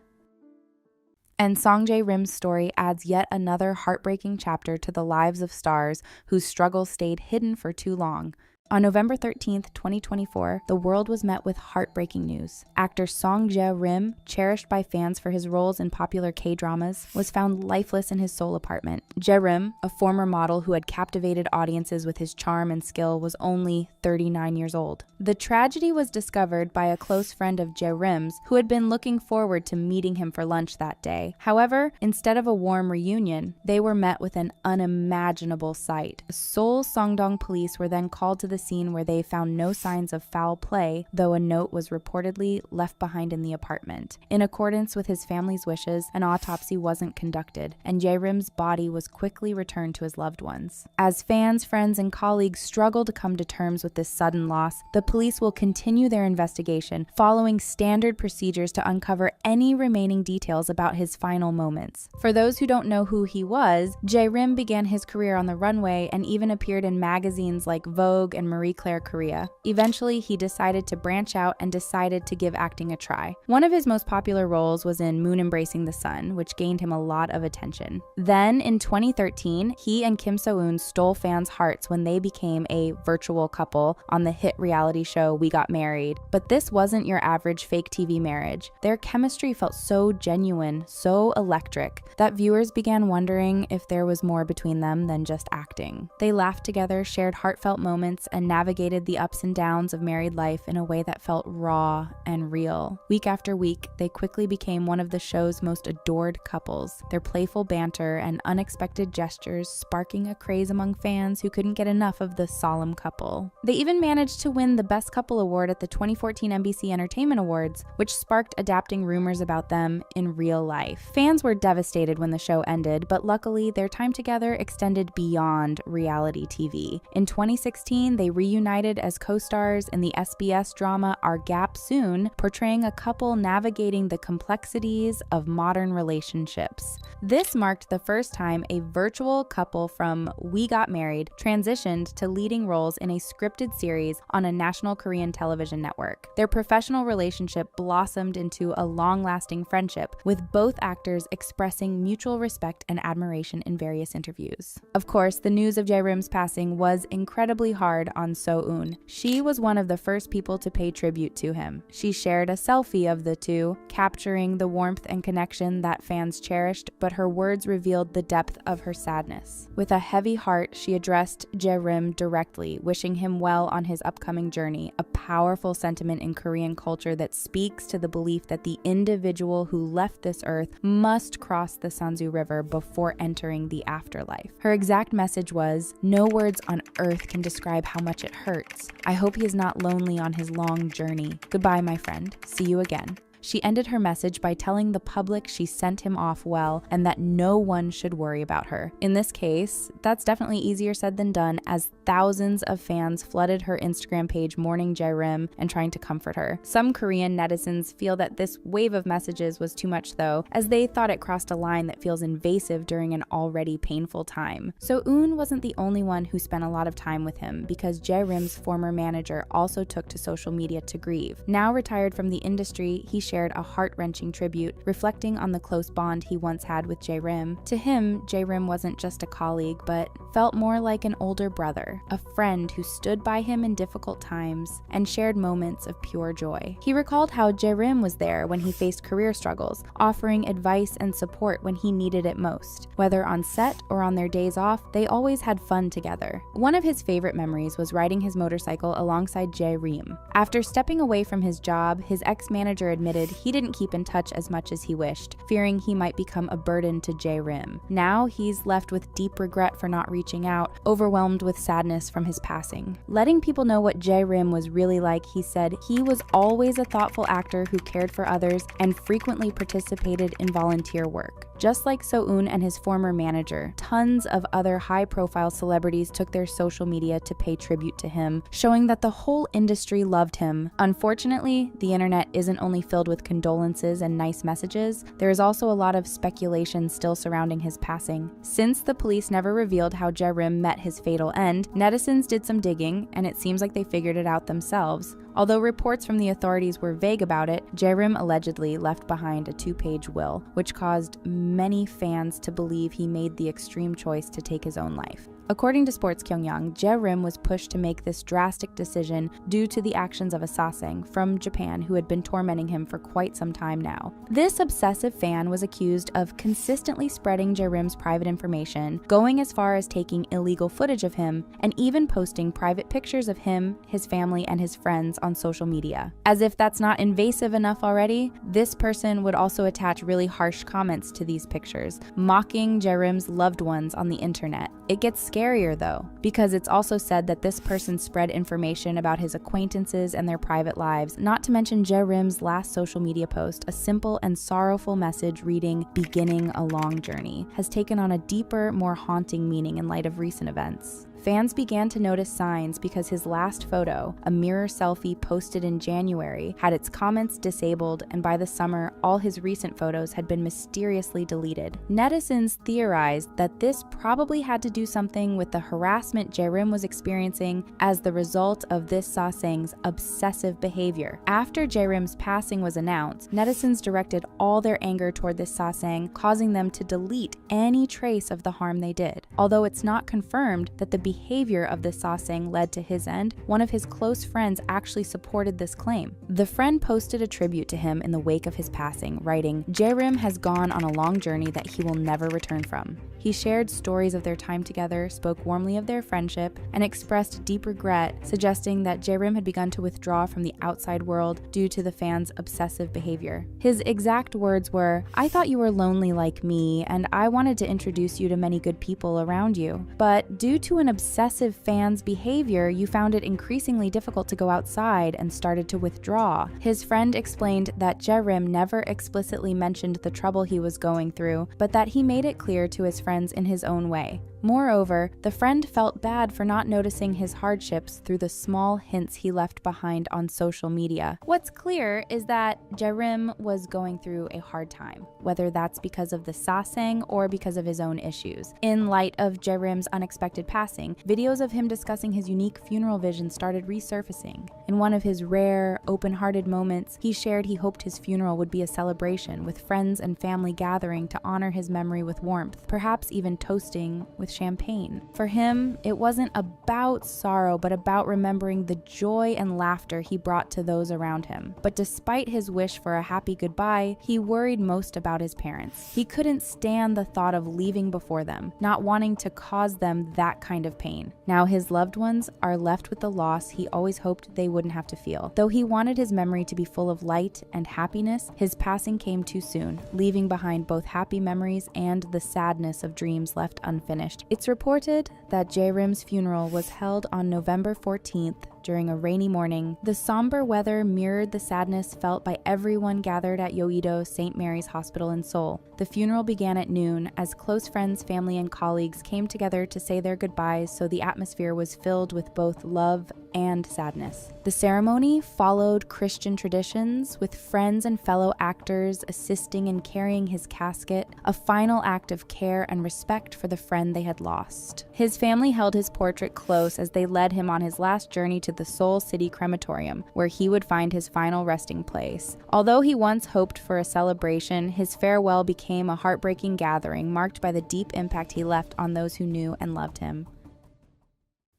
And Song Jae-rim's story adds yet another heartbreaking chapter to the lives of stars whose struggles stayed hidden for too long. On November 13th, 2024, the world was met with heartbreaking news. Actor Song Jae-rim, cherished by fans for his roles in popular K-dramas, was found lifeless in his Seoul apartment. Jae-rim, a former model who had captivated audiences with his charm and skill, was only 39 years old. The tragedy was discovered by a close friend of Jae-rim's who had been looking forward to meeting him for lunch that day. However, instead of a warm reunion, they were met with an unimaginable sight. Seoul Songdong police were then called to the scene where they found no signs of foul play, though a note was reportedly left behind in the apartment. In accordance with his family's wishes, an autopsy wasn't conducted, and Jae-rim's body was quickly returned to his loved ones. As fans, friends, and colleagues struggle to come to terms with this sudden loss, the police will continue their investigation, following standard procedures to uncover any remaining details about his final moments. For those who don't know who he was, Jae-rim began his career on the runway and even appeared in magazines like Vogue and Marie Claire Korea. Eventually, he decided to branch out and decided to give acting a try. One of his most popular roles was in Moon Embracing the Sun, which gained him a lot of attention. Then, in 2013, he and Kim So-eun stole fans' hearts when they became a virtual couple on the hit reality show We Got Married. But this wasn't your average fake TV marriage. Their chemistry felt so genuine, so electric, that viewers began wondering if there was more between them than just acting. They laughed together, shared heartfelt moments, and navigated the ups and downs of married life in a way that felt raw and real. Week after week, they quickly became one of the show's most adored couples, their playful banter and unexpected gestures sparking a craze among fans who couldn't get enough of the solemn couple. They even managed to win the Best Couple award at the 2014 NBC Entertainment Awards, which sparked adapting rumors about them in real life. Fans were devastated when the show ended, but luckily their time together extended beyond reality TV. In 2016, they reunited as co-stars in the SBS drama Our Gap Soon, portraying a couple navigating the complexities of modern relationships. This marked the first time a virtual couple from We Got Married transitioned to leading roles in a scripted series on a national Korean television network. Their professional relationship blossomed into a long-lasting friendship, with both actors expressing mutual respect and admiration in various interviews. Of course, the news of Jae-rim's passing was incredibly hard on Soo-hyun. She was one of the first people to pay tribute to him. She shared a selfie of the two, capturing the warmth and connection that fans cherished, but her words revealed the depth of her sadness. With a heavy heart, she addressed Jae-rim directly, wishing him well on his upcoming journey, a powerful sentiment in Korean culture that speaks to the belief that the individual who left this earth must cross the Sanzu River before entering the afterlife. Her exact message was, "No words on earth can describe how much it hurts. I hope he is not lonely on his long journey. Goodbye, my friend. See you again." She ended her message by telling the public she sent him off well and that no one should worry about her. In this case, that's definitely easier said than done, as thousands of fans flooded her Instagram page mourning Jae-rim and trying to comfort her. Some Korean netizens feel that this wave of messages was too much though, as they thought it crossed a line that feels invasive during an already painful time. Soo-hyun wasn't the only one who spent a lot of time with him, because Jae-rim's former manager also took to social media to grieve. Now retired from the industry, he shared a heart-wrenching tribute, reflecting on the close bond he once had with Jae-rim. To him, Jae-rim wasn't just a colleague, but felt more like an older brother, a friend who stood by him in difficult times and shared moments of pure joy. He recalled how Jae-rim was there when he faced career struggles, offering advice and support when he needed it most. Whether on set or on their days off, they always had fun together. One of his favorite memories was riding his motorcycle alongside Jae-rim. After stepping away from his job, his ex-manager admitted he didn't keep in touch as much as he wished, fearing he might become a burden to Jae-rim. Now he's left with deep regret for not reaching out, overwhelmed with sadness from his passing. Letting people know what Jae-rim was really like, he said he was always a thoughtful actor who cared for others and frequently participated in volunteer work. Just like Soo-hyun and his former manager, tons of other high-profile celebrities took their social media to pay tribute to him, showing that the whole industry loved him. Unfortunately, the internet isn't only filled with condolences and nice messages, there is also a lot of speculation still surrounding his passing. Since the police never revealed how Jae-rim met his fatal end, netizens did some digging, and it seems like they figured it out themselves. Although reports from the authorities were vague about it, Jae-rim allegedly left behind a 2-page will, which caused many fans to believe he made the extreme choice to take his own life. According to Sports Kyongyang, Jae-rim was pushed to make this drastic decision due to the actions of a sasang from Japan who had been tormenting him for quite some time now. This obsessive fan was accused of consistently spreading Jae-rim's private information, going as far as taking illegal footage of him, and even posting private pictures of him, his family, and his friends on social media. As if that's not invasive enough already, this person would also attach really harsh comments to these pictures, mocking Jae-rim's loved ones on the internet. It gets scarier though, because it's also said that this person spread information about his acquaintances and their private lives, not to mention Jae-rim's last social media post, a simple and sorrowful message reading, "Beginning a long journey," has taken on a deeper, more haunting meaning in light of recent events. Fans began to notice signs because his last photo, a mirror selfie posted in January, had its comments disabled, and by the summer, all his recent photos had been mysteriously deleted. Netizens theorized that this probably had to do something with the harassment Jae-rim was experiencing as the result of this sasang's obsessive behavior. After Jae-rim's passing was announced, netizens directed all their anger toward this sasang, causing them to delete any trace of the harm they did. Although it's not confirmed that the behavior of the sasang led to his end, one of his close friends actually supported this claim. The friend posted a tribute to him in the wake of his passing, writing, "Jae-rim has gone on a long journey that he will never return from." He shared stories of their time together, spoke warmly of their friendship, and expressed deep regret, suggesting that Jae-rim had begun to withdraw from the outside world due to the fans' obsessive behavior. His exact words were, "I thought you were lonely like me, and I wanted to introduce you to many good people around you. But due to an obsessive fan's behavior, you found it increasingly difficult to go outside and started to withdraw." His friend explained that Jae-rim never explicitly mentioned the trouble he was going through, but that he made it clear to his friends in his own way. Moreover, the friend felt bad for not noticing his hardships through the small hints he left behind on social media. What's clear is that Jae-rim was going through a hard time, whether that's because of the sasang or because of his own issues. In light of Jae-rim's unexpected passing, videos of him discussing his unique funeral vision started resurfacing. In one of his rare, open-hearted moments, he shared he hoped his funeral would be a celebration, with friends and family gathering to honor his memory with warmth, perhaps even toasting with champagne. For him, it wasn't about sorrow, but about remembering the joy and laughter he brought to those around him. But despite his wish for a happy goodbye, he worried most about his parents. He couldn't stand the thought of leaving before them, not wanting to cause them that kind of pain. Now his loved ones are left with the loss he always hoped they wouldn't have to feel. Though he wanted his memory to be full of light and happiness, his passing came too soon, leaving behind both happy memories and the sadness of dreams left unfinished. It's reported that Jae-rim's funeral was held on November 14th during a rainy morning. The somber weather mirrored the sadness felt by everyone gathered at Yoido St. Mary's Hospital in Seoul. The funeral began at noon as close friends, family, and colleagues came together to say their goodbyes, so the atmosphere was filled with both love and sadness. The ceremony followed Christian traditions, with friends and fellow actors assisting in carrying his casket, a final act of care and respect for the friend they had lost. His family held his portrait close as they led him on his last journey to the Seoul City Crematorium, where he would find his final resting place. Although he once hoped for a celebration, his farewell became a heartbreaking gathering marked by the deep impact he left on those who knew and loved him.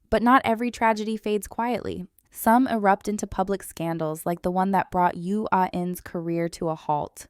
But not every tragedy fades quietly. Some erupt into public scandals, like the one that brought Yoo Ah-in's career to a halt.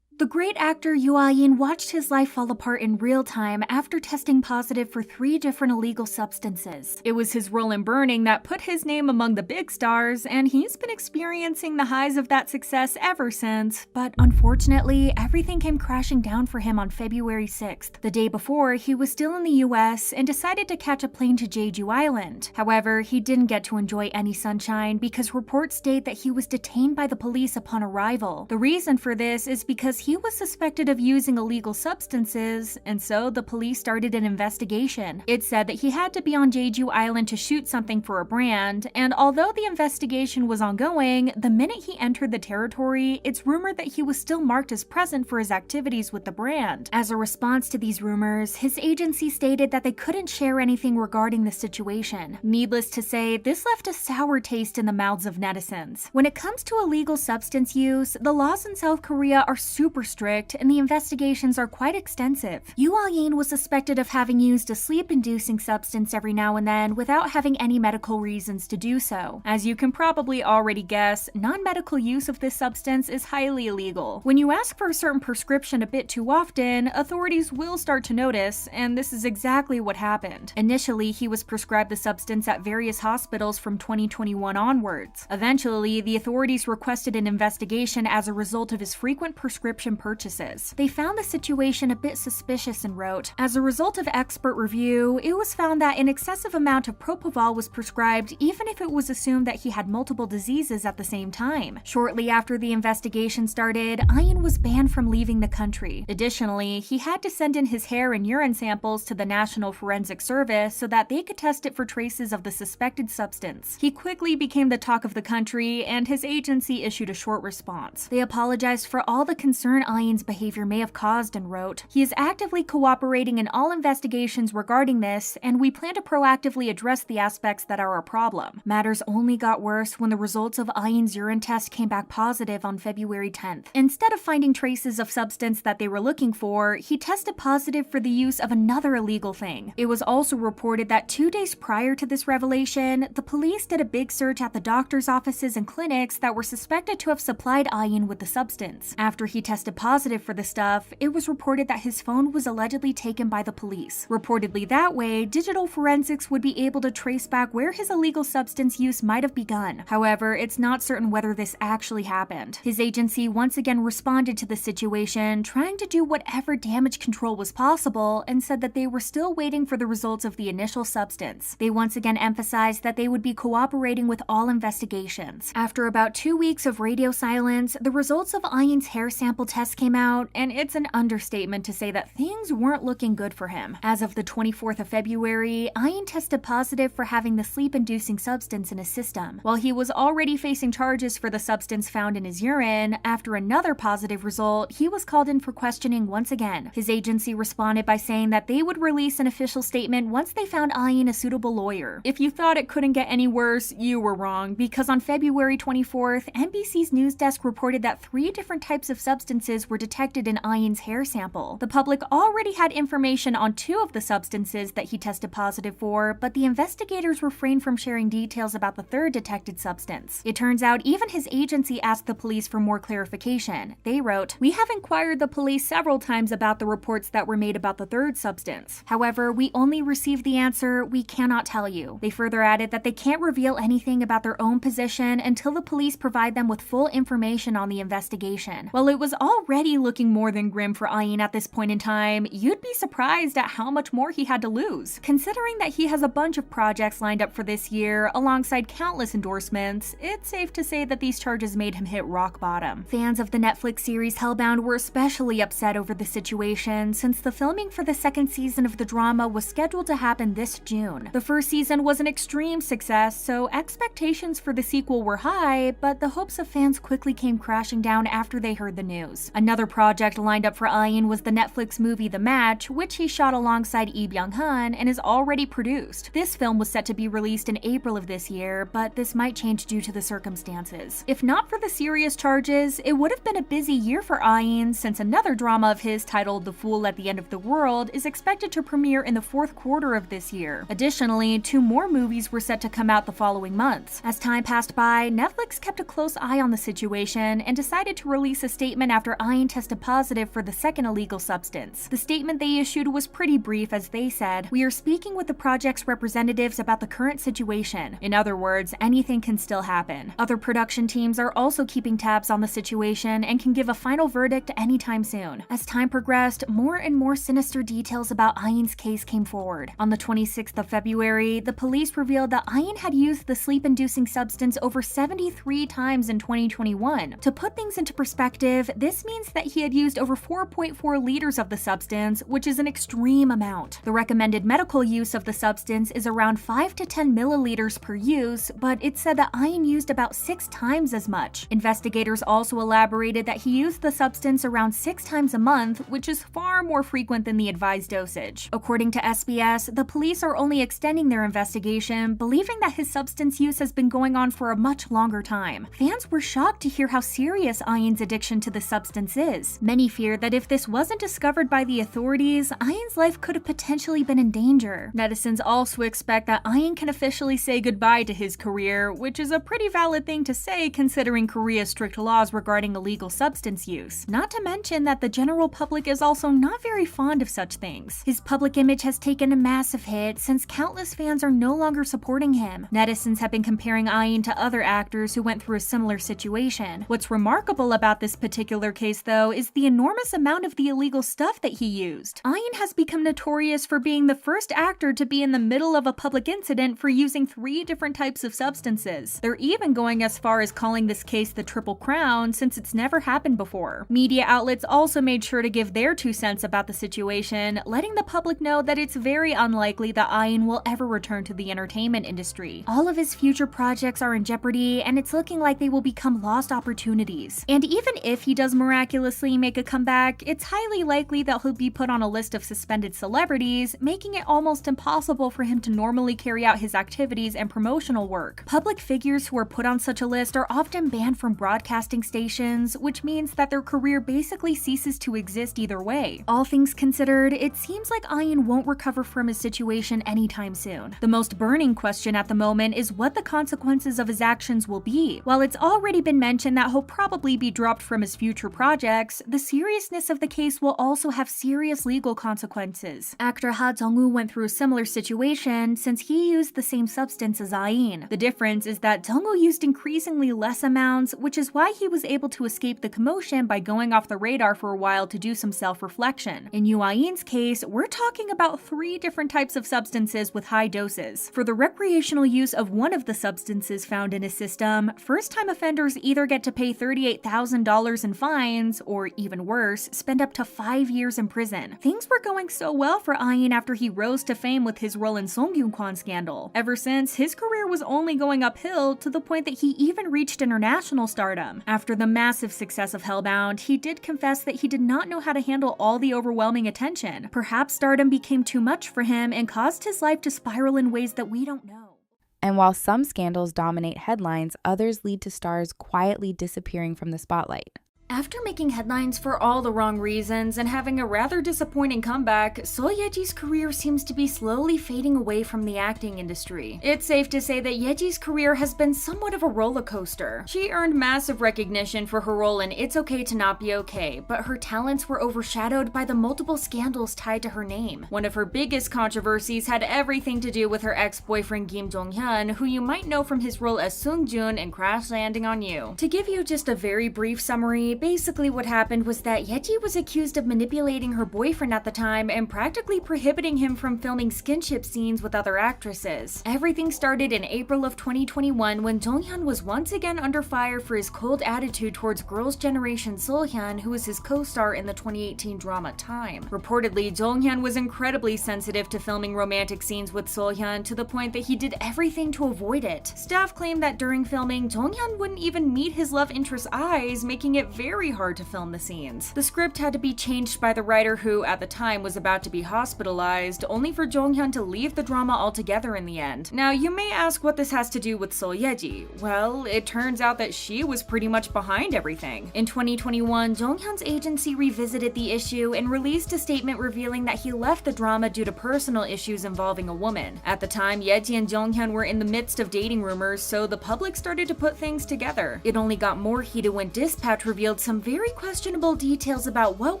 The great actor Yoo Ah-in watched his life fall apart in real time after testing positive for 3 different illegal substances. It was his role in Burning that put his name among the big stars, and he's been experiencing the highs of that success ever since. But unfortunately, everything came crashing down for him on February 6th. The day before, he was still in the US and decided to catch a plane to Jeju Island. However, he didn't get to enjoy any sunshine because reports state that he was detained by the police upon arrival. The reason for this is because he was suspected of using illegal substances, and so the police started an investigation. It said that he had to be on Jeju Island to shoot something for a brand, and although the investigation was ongoing, the minute he entered the territory, it's rumored that he was still marked as present for his activities with the brand. As a response to these rumors, his agency stated that they couldn't share anything regarding the situation. Needless to say, this left a sour taste in the mouths of netizens. When it comes to illegal substance use, the laws in South Korea are super strict, and the investigations are quite extensive. Yoo Ah-in was suspected of having used a sleep-inducing substance every now and then without having any medical reasons to do so. As you can probably already guess, non-medical use of this substance is highly illegal. When you ask for a certain prescription a bit too often, authorities will start to notice, and this is exactly what happened. Initially, he was prescribed the substance at various hospitals from 2021 onwards. Eventually, the authorities requested an investigation as a result of his frequent prescription purchases. They found the situation a bit suspicious and wrote, "As a result of expert review, it was found that an excessive amount of propofol was prescribed even if it was assumed that he had multiple diseases at the same time." Shortly after the investigation started, Ah-in was banned from leaving the country. Additionally, he had to send in his hair and urine samples to the National Forensic Service so that they could test it for traces of the suspected substance. He quickly became the talk of the country, and his agency issued a short response. They apologized for all the concern concern Ah-in's behavior may have caused and wrote, "He is actively cooperating in all investigations regarding this, and we plan to proactively address the aspects that are a problem." Matters only got worse when the results of Ah-in's urine test came back positive on February 10th. Instead of finding traces of substance that they were looking for, he tested positive for the use of another illegal thing. It was also reported that 2 days prior to this revelation, the police did a big search at the doctor's offices and clinics that were suspected to have supplied Ah-in with the substance. After he tested positive for the stuff, it was reported that his phone was allegedly taken by the police. Reportedly that way, digital forensics would be able to trace back where his illegal substance use might have begun. However, it's not certain whether this actually happened. His agency once again responded to the situation, trying to do whatever damage control was possible, and said that they were still waiting for the results of the initial substance. They once again emphasized that they would be cooperating with all investigations. After about 2 weeks of radio silence, the results of Ah-in's hair sample test came out, and it's an understatement to say that things weren't looking good for him. As of the 24th of February, Ah-in tested positive for having the sleep-inducing substance in his system. While he was already facing charges for the substance found in his urine, after another positive result, he was called in for questioning once again. His agency responded by saying that they would release an official statement once they found Ah-in a suitable lawyer. If you thought it couldn't get any worse, you were wrong, because on February 24th, NBC's news desk reported that 3 different types of substances were detected in Ah-in's hair sample. The public already had information on 2 of the substances that he tested positive for, but the investigators refrained from sharing details about the 3rd detected substance. It turns out even his agency asked the police for more clarification. They wrote, "We have inquired the police several times about the reports that were made about the 3rd substance. However, we only received the answer, 'We cannot tell you.'" They further added that they can't reveal anything about their own position until the police provide them with full information on the investigation. While it was already looking more than grim for Ah-in at this point in time, you'd be surprised at how much more he had to lose. Considering that he has a bunch of projects lined up for this year, alongside countless endorsements, it's safe to say that these charges made him hit rock bottom. Fans of the Netflix series Hellbound were especially upset over the situation, since the filming for the 2nd season of the drama was scheduled to happen this June. The 1st season was an extreme success, so expectations for the sequel were high, but the hopes of fans quickly came crashing down after they heard the news. Another project lined up for Ah-in was the Netflix movie The Match, which he shot alongside Lee Byung-hun and is already produced. This film was set to be released in April of this year, but this might change due to the circumstances. If not for the serious charges, it would have been a busy year for Ah-in, since another drama of his titled The Fool at the End of the World is expected to premiere in the 4th quarter of this year. Additionally, 2 more movies were set to come out the following months. As time passed by, Netflix kept a close eye on the situation and decided to release a statement after Ah-in tested positive for the 2nd illegal substance. The statement they issued was pretty brief, as they said, "We are speaking with the project's representatives about the current situation." In other words, anything can still happen. Other production teams are also keeping tabs on the situation and can give a final verdict anytime soon. As time progressed, more and more sinister details about Ah-in's case came forward. On the 26th of February, the police revealed that Ah-in had used the sleep-inducing substance over 73 times in 2021. To put things into perspective, this means that he had used over 4.4 liters of the substance, which is an extreme amount. The recommended medical use of the substance is around 5 to 10 milliliters per use, but it's said that Ah-in used about 6 times as much. Investigators also elaborated that he used the substance around 6 times a month, which is far more frequent than the advised dosage. According to SBS, the police are only extending their investigation, believing that his substance use has been going on for a much longer time. Fans were shocked to hear how serious Ah-in's addiction to the substance is. Many feared that if this wasn't discovered by the authorities, Ah-in's life could have potentially been in danger. Netizens also expect that Ah-in can officially say goodbye to his career, which is a pretty valid thing to say considering Korea's strict laws regarding illegal substance use. Not to mention that the general public is also not very fond of such things. His public image has taken a massive hit since countless fans are no longer supporting him. Netizens have been comparing Ah-in to other actors who went through a similar situation. What's remarkable about this particular case, though, is the enormous amount of the illegal stuff that he used. Ah-in has become notorious for being the first actor to be in the middle of a public incident for using 3 different types of substances. They're even going as far as calling this case the Triple Crown, since it's never happened before. Media outlets also made sure to give their 2 cents about the situation, letting the public know that it's very unlikely that Ah-in will ever return to the entertainment industry. All of his future projects are in jeopardy, and it's looking like they will become lost opportunities. And even if he does more miraculously make a comeback, it's highly likely that he'll be put on a list of suspended celebrities, making it almost impossible for him to normally carry out his activities and promotional work. Public figures who are put on such a list are often banned from broadcasting stations, which means that their career basically ceases to exist either way. All things considered, it seems like Ah-in won't recover from his situation anytime soon. The most burning question at the moment is what the consequences of his actions will be. While it's already been mentioned that he'll probably be dropped from his future projects, the seriousness of the case will also have serious legal consequences. Actor Ha Jung-woo went through a similar situation since he used the same substance as Ah-in. The difference is that Jung-woo used increasingly less amounts, which is why he was able to escape the commotion by going off the radar for a while to do some self-reflection. In Yoo Ah-in's case, we're talking about 3 different types of substances with high doses. For the recreational use of one of the substances found in his system, first-time offenders either get to pay $38,000 in fines, or even worse, spend up to 5 years in prison. Things were going so well for Ah-in after he rose to fame with his role in Song-gyun-kwan scandal. Ever since, his career was only going uphill to the point that he even reached international stardom. After the massive success of Hellbound, he did confess that he did not know how to handle all the overwhelming attention. Perhaps stardom became too much for him and caused his life to spiral in ways that we don't know. And while some scandals dominate headlines, others lead to stars quietly disappearing from the spotlight. After making headlines for all the wrong reasons and having a rather disappointing comeback, Seo Ye-ji's career seems to be slowly fading away from the acting industry. It's safe to say that Ye-ji's career has been somewhat of a roller coaster. She earned massive recognition for her role in It's Okay to Not Be Okay, but her talents were overshadowed by the multiple scandals tied to her name. One of her biggest controversies had everything to do with her ex-boyfriend Kim Jong-hyun, who you might know from his role as Seung-joon in Crash Landing on You. To give you just a very brief summary, basically what happened was that Ye-ji was accused of manipulating her boyfriend at the time and practically prohibiting him from filming skinship scenes with other actresses. Everything started in April of 2021 when Jong-hyun was once again under fire for his cold attitude towards Girls' Generation Soo-hyun, who was his co-star in the 2018 drama Time. Reportedly, Jong-hyun was incredibly sensitive to filming romantic scenes with Soo-hyun to the point that he did everything to avoid it. Staff claimed that during filming, Jong-hyun wouldn't even meet his love interest's eyes, making it very hard to film the scenes. The script had to be changed by the writer who, at the time, was about to be hospitalized, only for Jong-hyun to leave the drama altogether in the end. Now, you may ask what this has to do with Seo Ye-ji. Well, it turns out that she was pretty much behind everything. In 2021, Jong-hyun's agency revisited the issue and released a statement revealing that he left the drama due to personal issues involving a woman. At the time, Ye-ji and Jong-hyun were in the midst of dating rumors, so the public started to put things together. It only got more heated when Dispatch revealed some very questionable details about what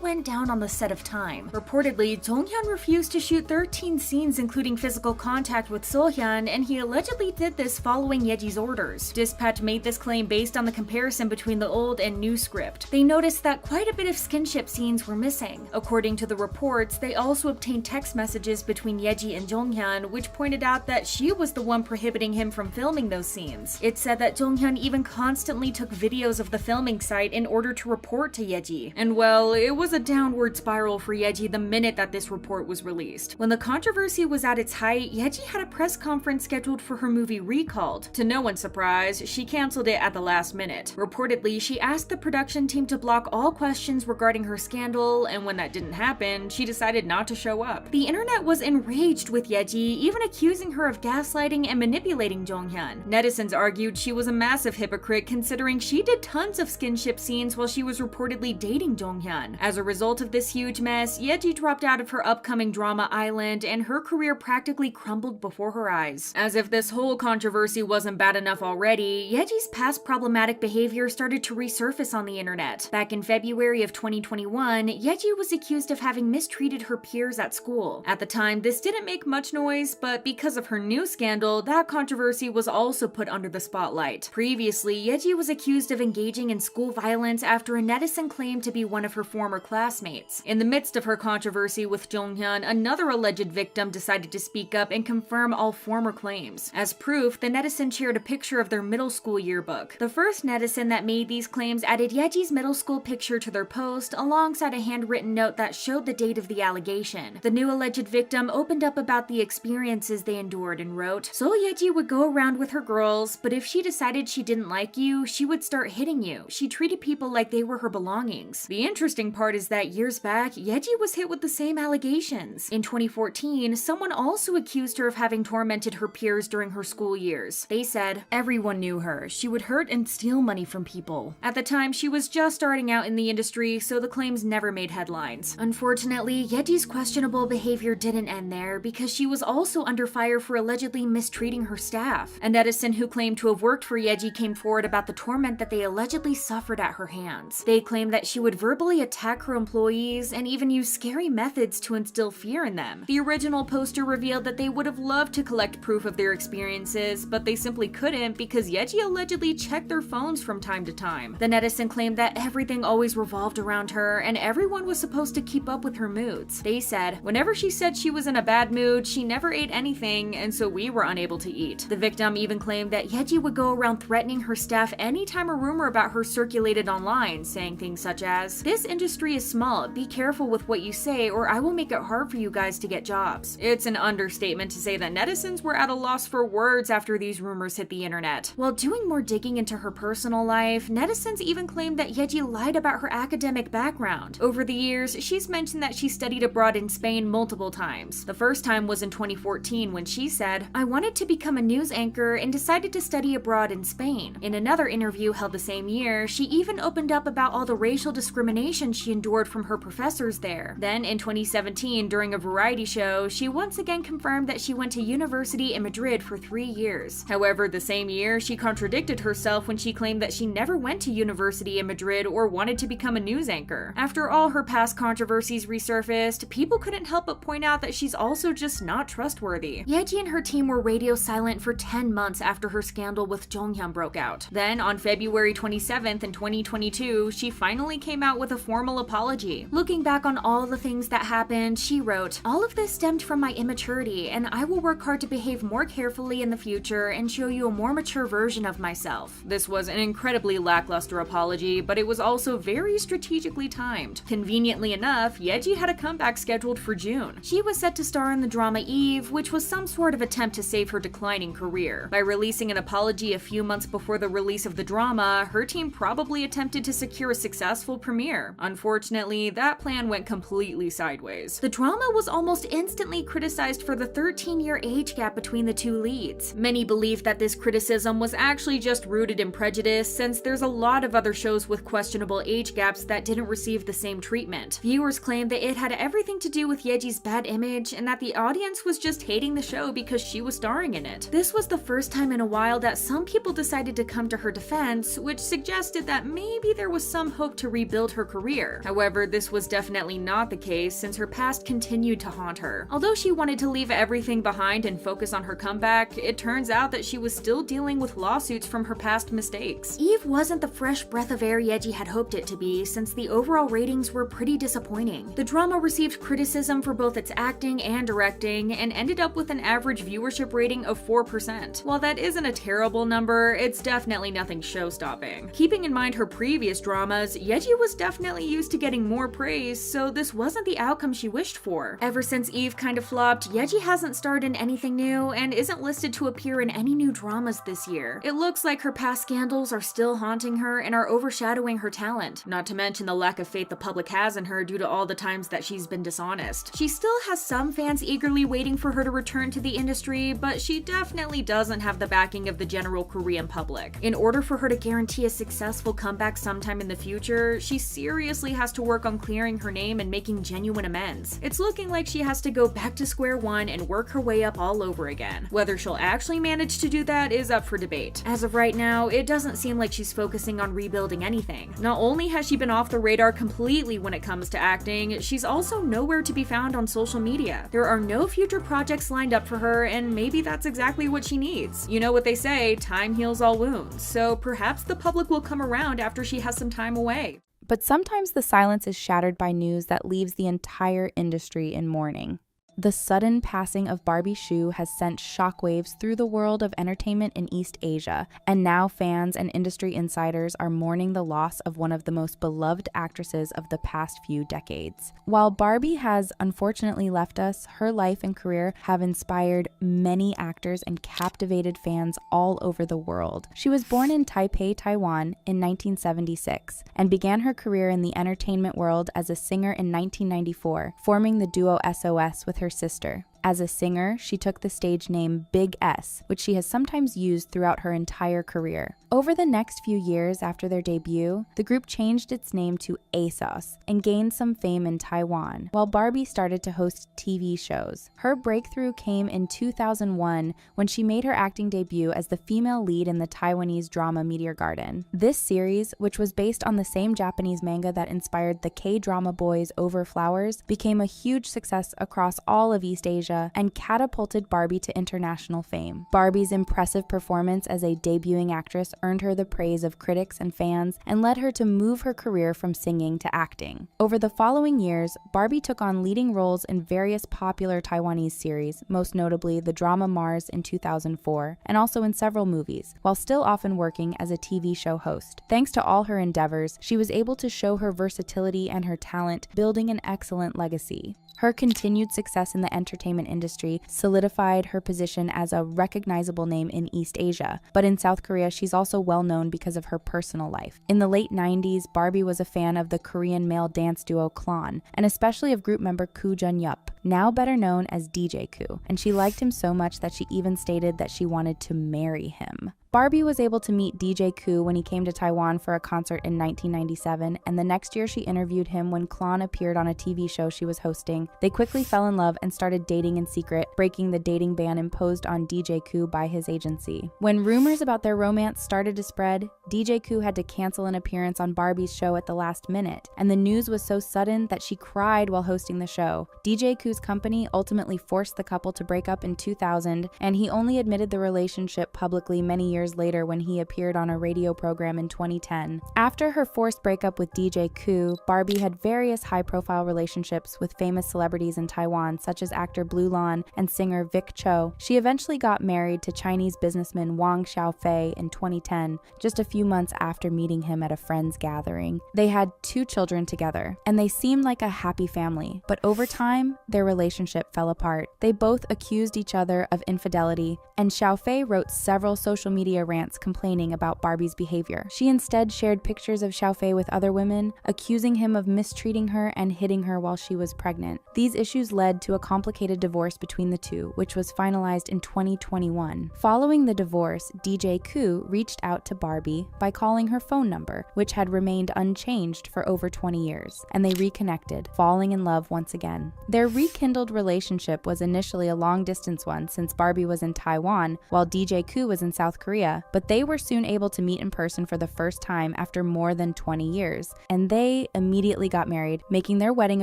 went down on the set of Time. Reportedly, Jong-hyun refused to shoot 13 scenes including physical contact with Soo-hyun, and he allegedly did this following Ye-ji's orders. Dispatch made this claim based on the comparison between the old and new script. They noticed that quite a bit of skinship scenes were missing. According to the reports, they also obtained text messages between Ye-ji and Jong-hyun, which pointed out that she was the one prohibiting him from filming those scenes. It said that Jong-hyun even constantly took videos of the filming site in order to report to Ye-ji. And well, it was a downward spiral for Ye-ji the minute that this report was released. When the controversy was at its height, Ye-ji had a press conference scheduled for her movie Recalled. To no one's surprise, she canceled it at the last minute. Reportedly, she asked the production team to block all questions regarding her scandal, and when that didn't happen, she decided not to show up. The internet was enraged with Ye-ji, even accusing her of gaslighting and manipulating Jong-hyun. Netizens argued she was a massive hypocrite considering she did tons of skinship scenes while she was reportedly dating Jong-hyun. As a result of this huge mess, Ye-ji dropped out of her upcoming drama Island, and her career practically crumbled before her eyes. As if this whole controversy wasn't bad enough already, Ye-ji's past problematic behavior started to resurface on the internet. Back in February of 2021, Ye-ji was accused of having mistreated her peers at school. At the time, this didn't make much noise, but because of her new scandal, that controversy was also put under the spotlight. Previously, Ye-ji was accused of engaging in school violence after a netizen claimed to be one of her former classmates. In the midst of her controversy with Jong-hyun, another alleged victim decided to speak up and confirm all former claims. As proof, the netizen shared a picture of their middle school yearbook. The first netizen that made these claims added Ye-ji's middle school picture to their post alongside a handwritten note that showed the date of the allegation. The new alleged victim opened up about the experiences they endured and wrote, "So Ye-ji would go around with her girls, but if she decided she didn't like you, she would start hitting you. She treated people like they were her belongings. The interesting part is that years back, Ye-ji was hit with the same allegations. In 2014, someone also accused her of having tormented her peers during her school years. They said, everyone knew her. She would hurt and steal money from people. At the time, she was just starting out in the industry, so the claims never made headlines. Unfortunately, Ye-ji's questionable behavior didn't end there, because she was also under fire for allegedly mistreating her staff. A netizen who claimed to have worked for Ye-ji came forward about the torment that they allegedly suffered at her hands. They claimed that she would verbally attack her employees and even use scary methods to instill fear in them. The original poster revealed that they would have loved to collect proof of their experiences, but they simply couldn't because Ye-ji allegedly checked their phones from time to time. The netizen claimed that everything always revolved around her and everyone was supposed to keep up with her moods. They said, whenever she said she was in a bad mood, she never ate anything, and so we were unable to eat. The victim even claimed that Ye-ji would go around threatening her staff anytime a rumor about her circulated online, saying things such as, "This industry is small, be careful with what you say or I will make it hard for you guys to get jobs." It's an understatement to say that netizens were at a loss for words after these rumors hit the internet. While doing more digging into her personal life, netizens even claimed that Ye-ji lied about her academic background. Over the years, she's mentioned that she studied abroad in Spain multiple times. The first time was in 2014 when she said, "I wanted to become a news anchor and decided to study abroad in Spain." In another interview held the same year, she even opened up about all the racial discrimination she endured from her professors there. Then in 2017, during a variety show, she once again confirmed that she went to university in Madrid for 3 years. However, the same year, she contradicted herself when she claimed that she never went to university in Madrid or wanted to become a news anchor. After all her past controversies resurfaced, people couldn't help but point out that she's also just not trustworthy. Ye-ji and her team were radio silent for 10 months after her scandal with Jong-hyun broke out. Then, on February 27th in 2022, she finally came out with a formal apology. Looking back on all the things that happened, she wrote, "All of this stemmed from my immaturity, and I will work hard to behave more carefully in the future and show you a more mature version of myself." This was an incredibly lackluster apology, but it was also very strategically timed. Conveniently enough, Ye-ji had a comeback scheduled for June. She was set to star in the drama Eve, which was some sort of attempt to save her declining career. By releasing an apology a few months before the release of the drama, her team probably attempted to secure a successful premiere. Unfortunately, that plan went completely sideways. The drama was almost instantly criticized for the 13-year age gap between the two leads. Many believe that this criticism was actually just rooted in prejudice, since there's a lot of other shows with questionable age gaps that didn't receive the same treatment. Viewers claimed that it had everything to do with Ye-ji's bad image and that the audience was just hating the show because she was starring in it. This was the first time in a while that some people decided to come to her defense, which suggested that maybe there was some hope to rebuild her career. However, this was definitely not the case since her past continued to haunt her. Although she wanted to leave everything behind and focus on her comeback, it turns out that she was still dealing with lawsuits from her past mistakes. Eve wasn't the fresh breath of air Ye-ji had hoped it to be, since the overall ratings were pretty disappointing. The drama received criticism for both its acting and directing, and ended up with an average viewership rating of 4%. While that isn't a terrible number, it's definitely nothing show-stopping. Keeping in mind her previous dramas, Ye-ji was definitely used to getting more praise, so this wasn't the outcome she wished for. Ever since Eve kind of flopped, Ye-ji hasn't starred in anything new and isn't listed to appear in any new dramas this year. It looks like her past scandals are still haunting her and are overshadowing her talent, not to mention the lack of faith the public has in her due to all the times that she's been dishonest. She still has some fans eagerly waiting for her to return to the industry, but she definitely doesn't have the backing of the general Korean public. In order for her to guarantee a successful comeback sometime in the future, she seriously has to work on clearing her name and making genuine amends. It's looking like she has to go back to square one and work her way up all over again. Whether she'll actually manage to do that is up for debate. As of right now, it doesn't seem like she's focusing on rebuilding anything. Not only has she been off the radar completely when it comes to acting, she's also nowhere to be found on social media. There are no future projects lined up for her, and maybe that's exactly what she needs. You know what they say, time heals all wounds, so perhaps the public will come around after she has some time away. But sometimes the silence is shattered by news that leaves the entire industry in mourning. The sudden passing of Barbie Hsu has sent shockwaves through the world of entertainment in East Asia, and now fans and industry insiders are mourning the loss of one of the most beloved actresses of the past few decades. While Barbie has unfortunately left us, her life and career have inspired many actors and captivated fans all over the world. She was born in Taipei, Taiwan in 1976 and began her career in the entertainment world as a singer in 1994, forming the duo SOS with her sister. As a singer, she took the stage name Big S, which she has sometimes used throughout her entire career. Over the next few years after their debut, the group changed its name to ASOS and gained some fame in Taiwan, while Barbie started to host TV shows. Her breakthrough came in 2001 when she made her acting debut as the female lead in the Taiwanese drama Meteor Garden. This series, which was based on the same Japanese manga that inspired the K-drama boys Over Flowers, became a huge success across all of East Asia and catapulted Barbie to international fame. Barbie's impressive performance as a debuting actress earned her the praise of critics and fans and led her to move her career from singing to acting. Over the following years, Barbie took on leading roles in various popular Taiwanese series, most notably the drama Mars in 2004, and also in several movies, while still often working as a TV show host. Thanks to all her endeavors, she was able to show her versatility and her talent, building an excellent legacy. Her continued success in the entertainment industry solidified her position as a recognizable name in East Asia, but in South Korea, she's also well known because of her personal life. In the late 90s, Barbie was a fan of the Korean male dance duo Klon, and especially of group member Koo Jun-yup, now better known as DJ Koo, and she liked him so much that she even stated that she wanted to marry him. Barbie was able to meet DJ Koo when he came to Taiwan for a concert in 1997, and the next year she interviewed him when Klon appeared on a TV show she was hosting. They quickly fell in love and started dating in secret, breaking the dating ban imposed on DJ Koo by his agency. When rumors about their romance started to spread, DJ Koo had to cancel an appearance on Barbie's show at the last minute, and the news was so sudden that she cried while hosting the show. DJ Koo's company ultimately forced the couple to break up in 2000, and he only admitted the relationship publicly many years later when he appeared on a radio program in 2010. After her forced breakup with DJ Koo, Barbie had various high-profile relationships with famous celebrities in Taiwan, such as actor Blue Lan and singer Vic Cho. She eventually got married to Chinese businessman Wang Xiaofei in 2010, just a few months after meeting him at a friend's gathering. They had 2 children together, and they seemed like a happy family, but over time, their relationship fell apart. They both accused each other of infidelity, and Xiaofei wrote several social media rants complaining about Barbie's behavior. She instead shared pictures of Xiaofei with other women, accusing him of mistreating her and hitting her while she was pregnant. These issues led to a complicated divorce between the two, which was finalized in 2021. Following the divorce, DJ Koo reached out to Barbie by calling her phone number, which had remained unchanged for over 20 years, and they reconnected, falling in love once again. Their rekindled relationship was initially a long-distance one since Barbie was in Taiwan while DJ Koo was in South Korea, but they were soon able to meet in person for the first time after more than 20 years, and they immediately got married, making their wedding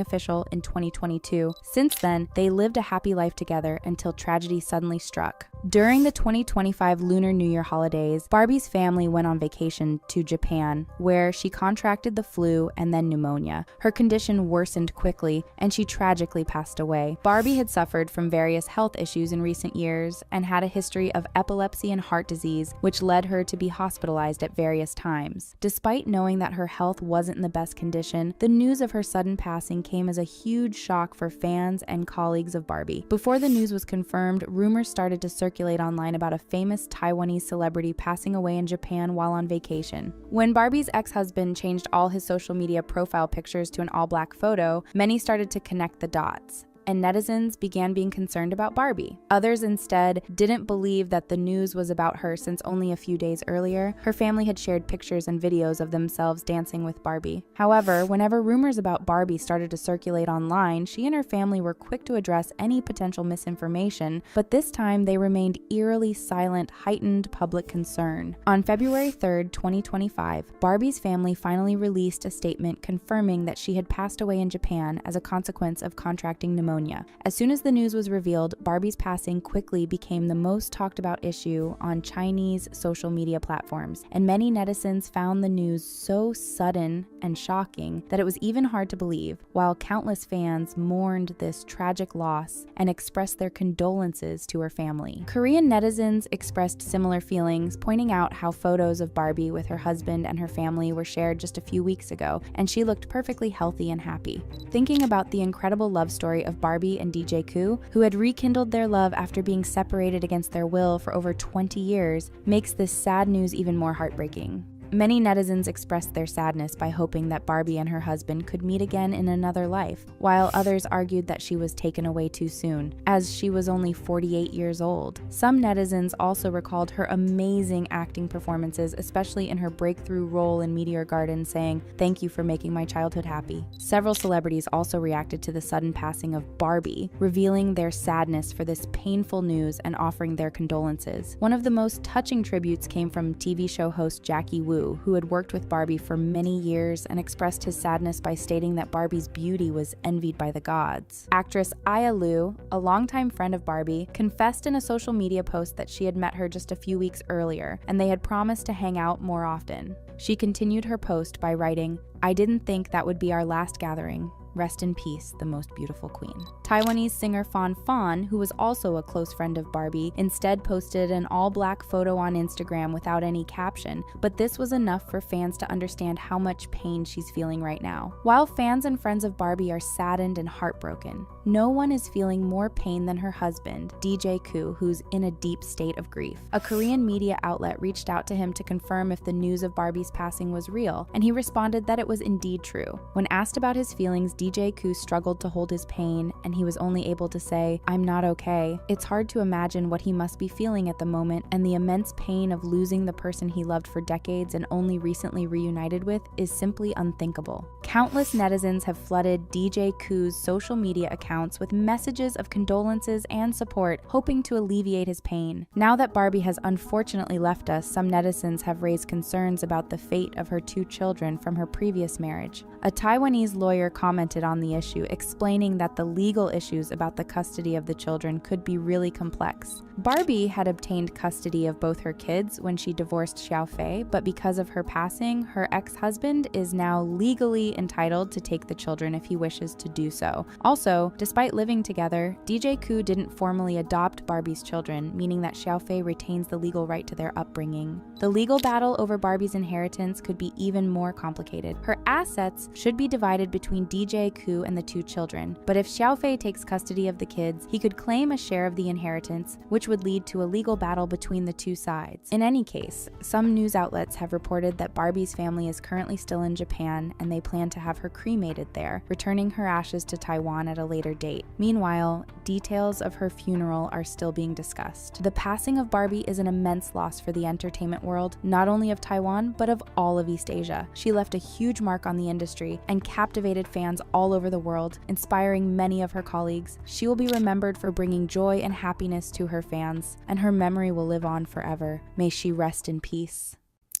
official in 2022. Since then, they lived a happy life together until tragedy suddenly struck. During the 2025 Lunar New Year holidays, Barbie's family went on vacation to Japan, where she contracted the flu and then pneumonia. Her condition worsened quickly, and she tragically passed away. Barbie had suffered from various health issues in recent years and had a history of epilepsy and heart disease, which led her to be hospitalized at various times. Despite knowing that her health wasn't in the best condition, the news of her sudden passing came as a huge shock for fans and colleagues of Barbie. Before the news was confirmed, rumors started to circulate online about a famous Taiwanese celebrity passing away in Japan while on vacation. When Barbie's ex-husband changed all his social media profile pictures to an all-black photo, many started to connect the dots, and netizens began being concerned about Barbie. Others instead didn't believe that the news was about her since only a few days earlier, her family had shared pictures and videos of themselves dancing with Barbie. However, whenever rumors about Barbie started to circulate online, she and her family were quick to address any potential misinformation, but this time they remained eerily silent, heightened public concern. On February 3rd, 2025, Barbie's family finally released a statement confirming that she had passed away in Japan as a consequence of contracting pneumonia. pneumonia. As soon as the news was revealed, Barbie's passing quickly became the most talked about issue on Chinese social media platforms, and many netizens found the news so sudden and shocking that it was even hard to believe, while countless fans mourned this tragic loss and expressed their condolences to her family. Korean netizens expressed similar feelings, pointing out how photos of Barbie with her husband and her family were shared just a few weeks ago, and she looked perfectly healthy and happy. Thinking about the incredible love story of Barbie and DJ Koo, who had rekindled their love after being separated against their will for over 20 years, makes this sad news even more heartbreaking. Many netizens expressed their sadness by hoping that Barbie and her husband could meet again in another life, while others argued that she was taken away too soon, as she was only 48 years old. Some netizens also recalled her amazing acting performances, especially in her breakthrough role in Meteor Garden, saying, "Thank you for making my childhood happy." Several celebrities also reacted to the sudden passing of Barbie, revealing their sadness for this painful news and offering their condolences. One of the most touching tributes came from TV show host Jackie Wu, who had worked with Barbie for many years and expressed his sadness by stating that Barbie's beauty was envied by the gods. Actress Aya Liu, a longtime friend of Barbie, confessed in a social media post that she had met her just a few weeks earlier, and they had promised to hang out more often. She continued her post by writing, "I didn't think that would be our last gathering. Rest in peace, the most beautiful queen." Taiwanese singer Fan Fan, who was also a close friend of Barbie, instead posted an all-black photo on Instagram without any caption, but this was enough for fans to understand how much pain she's feeling right now. While fans and friends of Barbie are saddened and heartbroken, no one is feeling more pain than her husband, DJ Koo, who's in a deep state of grief. A Korean media outlet reached out to him to confirm if the news of Barbie's passing was real, and he responded that it was indeed true. When asked about his feelings, DJ Koo struggled to hold his pain, and he was only able to say, "I'm not okay." It's hard to imagine what he must be feeling at the moment, and the immense pain of losing the person he loved for decades and only recently reunited with is simply unthinkable. Countless netizens have flooded DJ Koo's social media accounts with messages of condolences and support, hoping to alleviate his pain. Now that Barbie has unfortunately left us, some netizens have raised concerns about the fate of her 2 children from her previous marriage. A Taiwanese lawyer commented on the issue, explaining that the legal issues about the custody of the children could be really complex. Barbie had obtained custody of both her kids when she divorced Xiao Fei, but because of her passing, her ex-husband is now legally entitled to take the children if he wishes to do so. Also, despite living together, DJ Koo didn't formally adopt Barbie's children, meaning that Xiao Fei retains the legal right to their upbringing. The legal battle over Barbie's inheritance could be even more complicated. Her assets should be divided between DJ Koo and the 2 children, but if Xiao Fei takes custody of the kids, he could claim a share of the inheritance, which would lead to a legal battle between the 2 sides. In any case, some news outlets have reported that Barbie's family is currently still in Japan, and they plan to have her cremated there, returning her ashes to Taiwan at a later date. Meanwhile, details of her funeral are still being discussed. The passing of Barbie is an immense loss for the entertainment world, not only of Taiwan, but of all of East Asia. She left a huge mark on the industry and captivated fans all over the world, inspiring many of her colleagues. She will be remembered for bringing joy and happiness to her fans, and her memory will live on forever. May she rest in peace.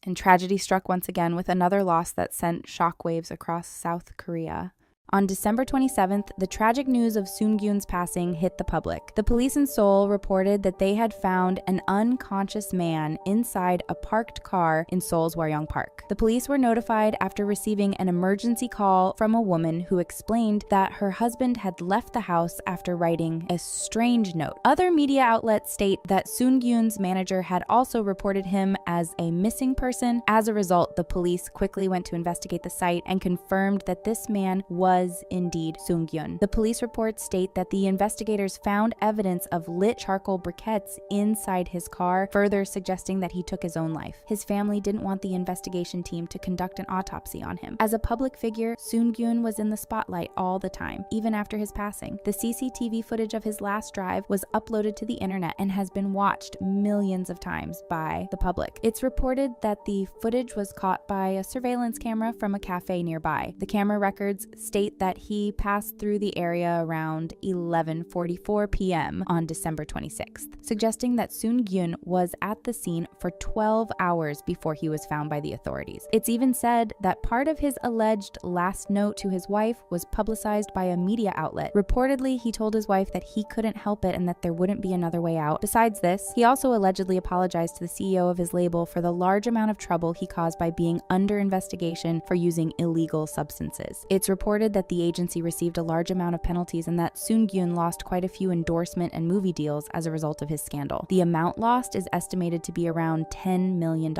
And tragedy struck once again with another loss that sent shockwaves across South Korea. On December 27th, the tragic news of Sun-gyun's passing hit the public. The police in Seoul reported that they had found an unconscious man inside a parked car in Seoul's Waryeong Park. The police were notified after receiving an emergency call from a woman who explained that her husband had left the house after writing a strange note. Other media outlets state that Sun-gyun's manager had also reported him as a missing person. As a result, the police quickly went to investigate the site and confirmed that this man was indeed Soo-hyun. The police reports state that the investigators found evidence of lit charcoal briquettes inside his car, further suggesting that he took his own life. His family didn't want the investigation team to conduct an autopsy on him. As a public figure, Soo-hyun was in the spotlight all the time, even after his passing. The CCTV footage of his last drive was uploaded to the internet and has been watched millions of times by the public. It's reported that the footage was caught by a surveillance camera from a cafe nearby. The camera records state state that he passed through the area around 11:44 p.m. on December 26th, suggesting that Sun-gyun was at the scene for 12 hours before he was found by the authorities. It's even said that part of his alleged last note to his wife was publicized by a media outlet. Reportedly, he told his wife that he couldn't help it and that there wouldn't be another way out. Besides this, he also allegedly apologized to the CEO of his label for the large amount of trouble he caused by being under investigation for using illegal substances. It's reported that the agency received a large amount of penalties and that Sun-gyun lost quite a few endorsement and movie deals as a result of his scandal. The amount lost is estimated to be around $10 million.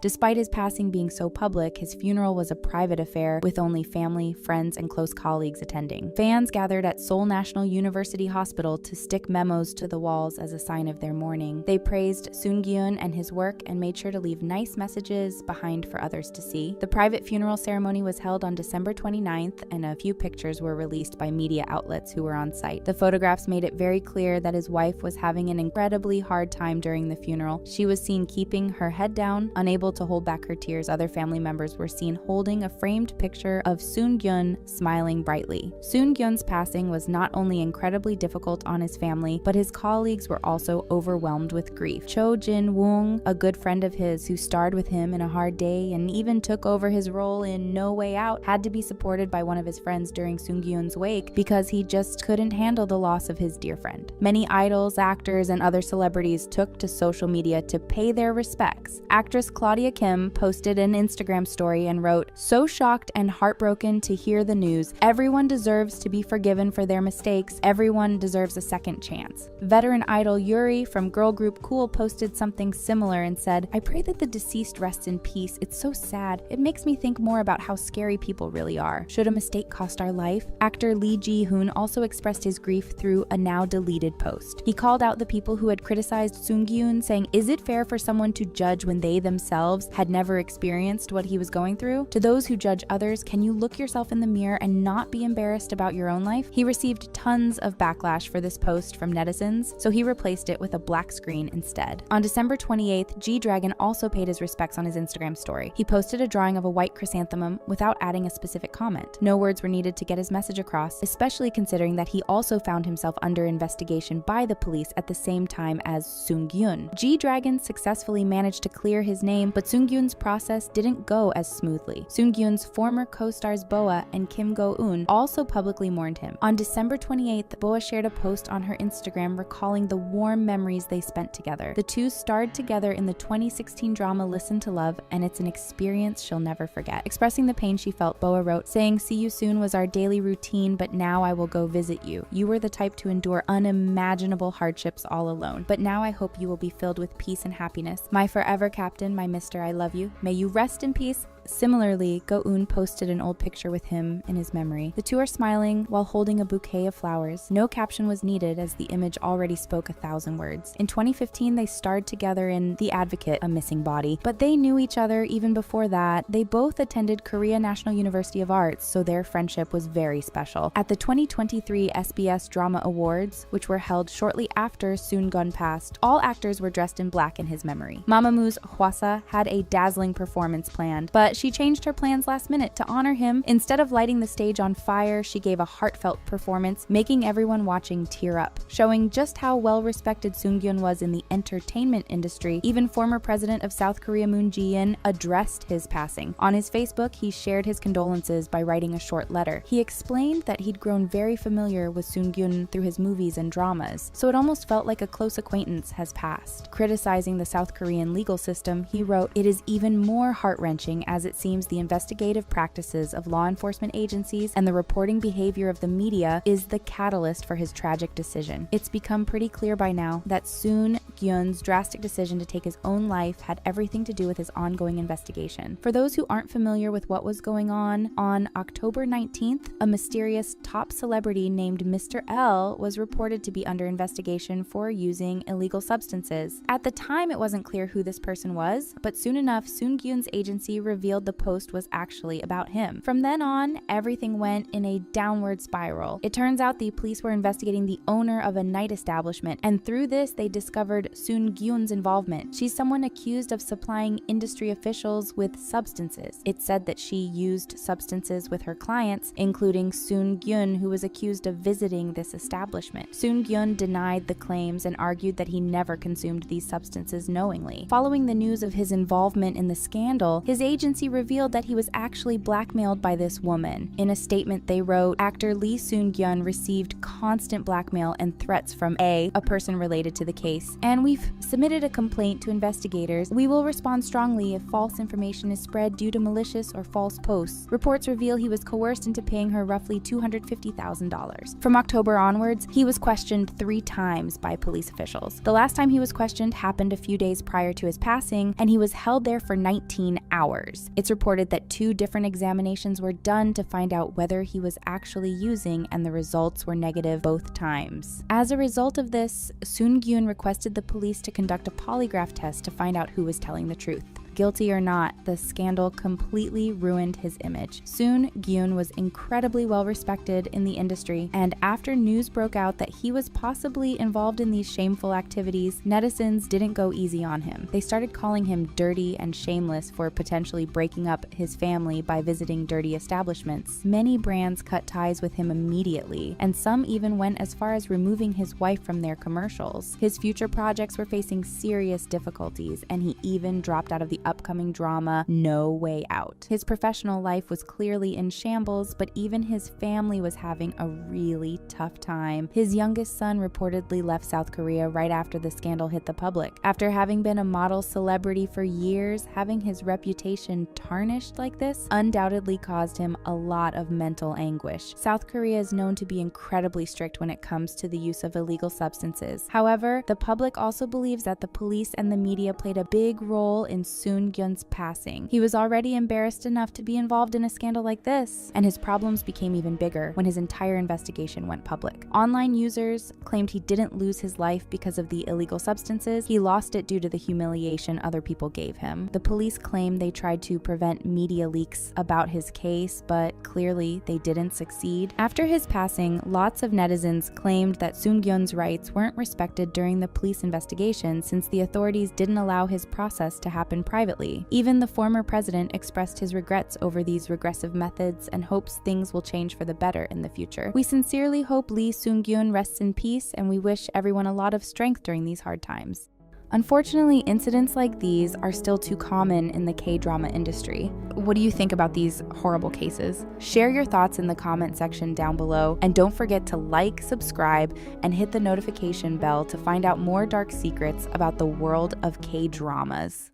Despite his passing being so public, his funeral was a private affair with only family, friends, and close colleagues attending. Fans gathered at Seoul National University Hospital to stick memos to the walls as a sign of their mourning. They praised Sun-gyun and his work and made sure to leave nice messages behind for others to see. The private funeral ceremony was held on December 29th, and a few pictures were released by media outlets who were on site. The photographs made it very clear that his wife was having an incredibly hard time during the funeral. She was seen keeping her head down, unable to hold back her tears. Other family members were seen holding a framed picture of Sun-gyun smiling brightly. Sun-gyun's passing was not only incredibly difficult on his family, but his colleagues were also overwhelmed with grief. Cho Jin-woong, a good friend of his who starred with him in A Hard Day and even took over his role in No Way Out, had to be supported by one of his friends during Sun-gyun's wake because he just couldn't handle the loss of his dear friend. Many idols, actors, and other celebrities took to social media to pay their respects. Actress Claudia Kim posted an Instagram story and wrote, "So shocked and heartbroken to hear the news. Everyone deserves to be forgiven for their mistakes. Everyone deserves a second chance." Veteran idol Yuri from girl group Cool posted something similar and said, "I pray that the deceased rests in peace. It's so sad. It makes me think more about how scary people really are. Should a mistake cost our life?" Actor Lee Ji-hoon also expressed his grief through a now deleted post. He called out the people who had criticized Sun-gyun, saying, "Is it fair for someone to judge when they themselves had never experienced what he was going through? To those who judge others, can you look yourself in the mirror and not be embarrassed about your own life?" He received tons of backlash for this post from netizens, so he replaced it with a black screen instead. On December 28th, G-Dragon also paid his respects on his Instagram story. He posted a drawing of a white chrysanthemum without adding a specific comment. No words were needed to get his message across, especially considering that he also found himself under investigation by the police at the same time as Sun-gyun. G-Dragon successfully managed to clear his name, but Sun-gyun's process didn't go as smoothly. Sun-gyun's former co-stars Boa and Kim Go-eun also publicly mourned him. On December 28th, Boa shared a post on her Instagram recalling the warm memories they spent together. The two starred together in the 2016 drama Listen to Love, and it's an experience she'll never forget. Expressing the pain she felt, Boa wrote, saying, "See you soon was our daily routine, but now I will go visit you. You were the type to endure unimaginable hardships all alone, but now I hope you will be filled with peace and happiness. My forever captain, my mister, I love you. May you rest in peace." Similarly, Go-eun posted an old picture with him in his memory. The two are smiling while holding a bouquet of flowers. No caption was needed as the image already spoke 1,000 words. In 2015, they starred together in The Advocate, A Missing Body, but they knew each other even before that. They both attended Korea National University of Arts, so their friendship was very special. At the 2023 SBS Drama Awards, which were held shortly after Sun-gyun passed, all actors were dressed in black in his memory. Mamamoo's Hwasa had a dazzling performance planned, but she changed her plans last minute to honor him. Instead of lighting the stage on fire, she gave a heartfelt performance, making everyone watching tear up. Showing just how well-respected Sun-gyun was in the entertainment industry, even former president of South Korea Moon Jae-in addressed his passing. On his Facebook, he shared his condolences by writing a short letter. He explained that he'd grown very familiar with Sun-gyun through his movies and dramas, so it almost felt like a close acquaintance has passed. Criticizing the South Korean legal system, he wrote, "It is even more heart-wrenching as it seems the investigative practices of law enforcement agencies and the reporting behavior of the media is the catalyst for his tragic decision. It's become pretty clear by now that Sun-gyun's drastic decision to take his own life had everything to do with his ongoing investigation." For those who aren't familiar with what was going on October 19th, a mysterious top celebrity named Mr. L was reported to be under investigation for using illegal substances. At the time, it wasn't clear who this person was, but soon enough, Sun-gyun's agency revealed revealed the post was actually about him. From then on, everything went in a downward spiral. It turns out the police were investigating the owner of a night establishment, and through this, they discovered Sun-gyun's involvement. She's someone accused of supplying industry officials with substances. It said that she used substances with her clients, including Sun-gyun, who was accused of visiting this establishment. Sun-gyun denied the claims and argued that he never consumed these substances knowingly. Following the news of his involvement in the scandal, his agency revealed that he was actually blackmailed by this woman. In a statement they wrote, actor Lee Sun-gyun received constant blackmail and threats from a person related to the case, and we've submitted a complaint to investigators. We will respond strongly if false information is spread due to malicious or false posts. Reports reveal he was coerced into paying her roughly $250,000. From October onwards, he was questioned 3 times by police officials. The last time he was questioned happened a few days prior to his passing, and he was held there for 19 hours. It's reported that 2 different examinations were done to find out whether he was actually using, and the results were negative both times. As a result of this, Sun-gyun requested the police to conduct a polygraph test to find out who was telling the truth. Guilty or not, the scandal completely ruined his image. Sun-gyun was incredibly well respected in the industry, and after news broke out that he was possibly involved in these shameful activities, netizens didn't go easy on him. They started calling him dirty and shameless for potentially breaking up his family by visiting dirty establishments. Many brands cut ties with him immediately, and some even went as far as removing his wife from their commercials. His future projects were facing serious difficulties, and he even dropped out of the upcoming drama No Way Out. His professional life was clearly in shambles, but even his family was having a really tough time. His youngest son reportedly left South Korea right after the scandal hit the public. After having been a model celebrity for years, having his reputation tarnished like this undoubtedly caused him a lot of mental anguish. South Korea is known to be incredibly strict when it comes to the use of illegal substances. However, the public also believes that the police and the media played a big role in Sun-gyun's passing. He was already embarrassed enough to be involved in a scandal like this, and his problems became even bigger when his entire investigation went public. Online users claimed he didn't lose his life because of the illegal substances, he lost it due to the humiliation other people gave him. The police claim they tried to prevent media leaks about his case, but clearly they didn't succeed. After his passing, lots of netizens claimed that Sun-gyun's rights weren't respected during the police investigation since the authorities didn't allow his process to happen privately. Even the former president expressed his regrets over these regressive methods and hopes things will change for the better in the future. We sincerely hope Lee Sun-gyun rests in peace, and we wish everyone a lot of strength during these hard times. Unfortunately, incidents like these are still too common in the K-drama industry. What do you think about these horrible cases? Share your thoughts in the comment section down below, and don't forget to like, subscribe, and hit the notification bell to find out more dark secrets about the world of K-dramas.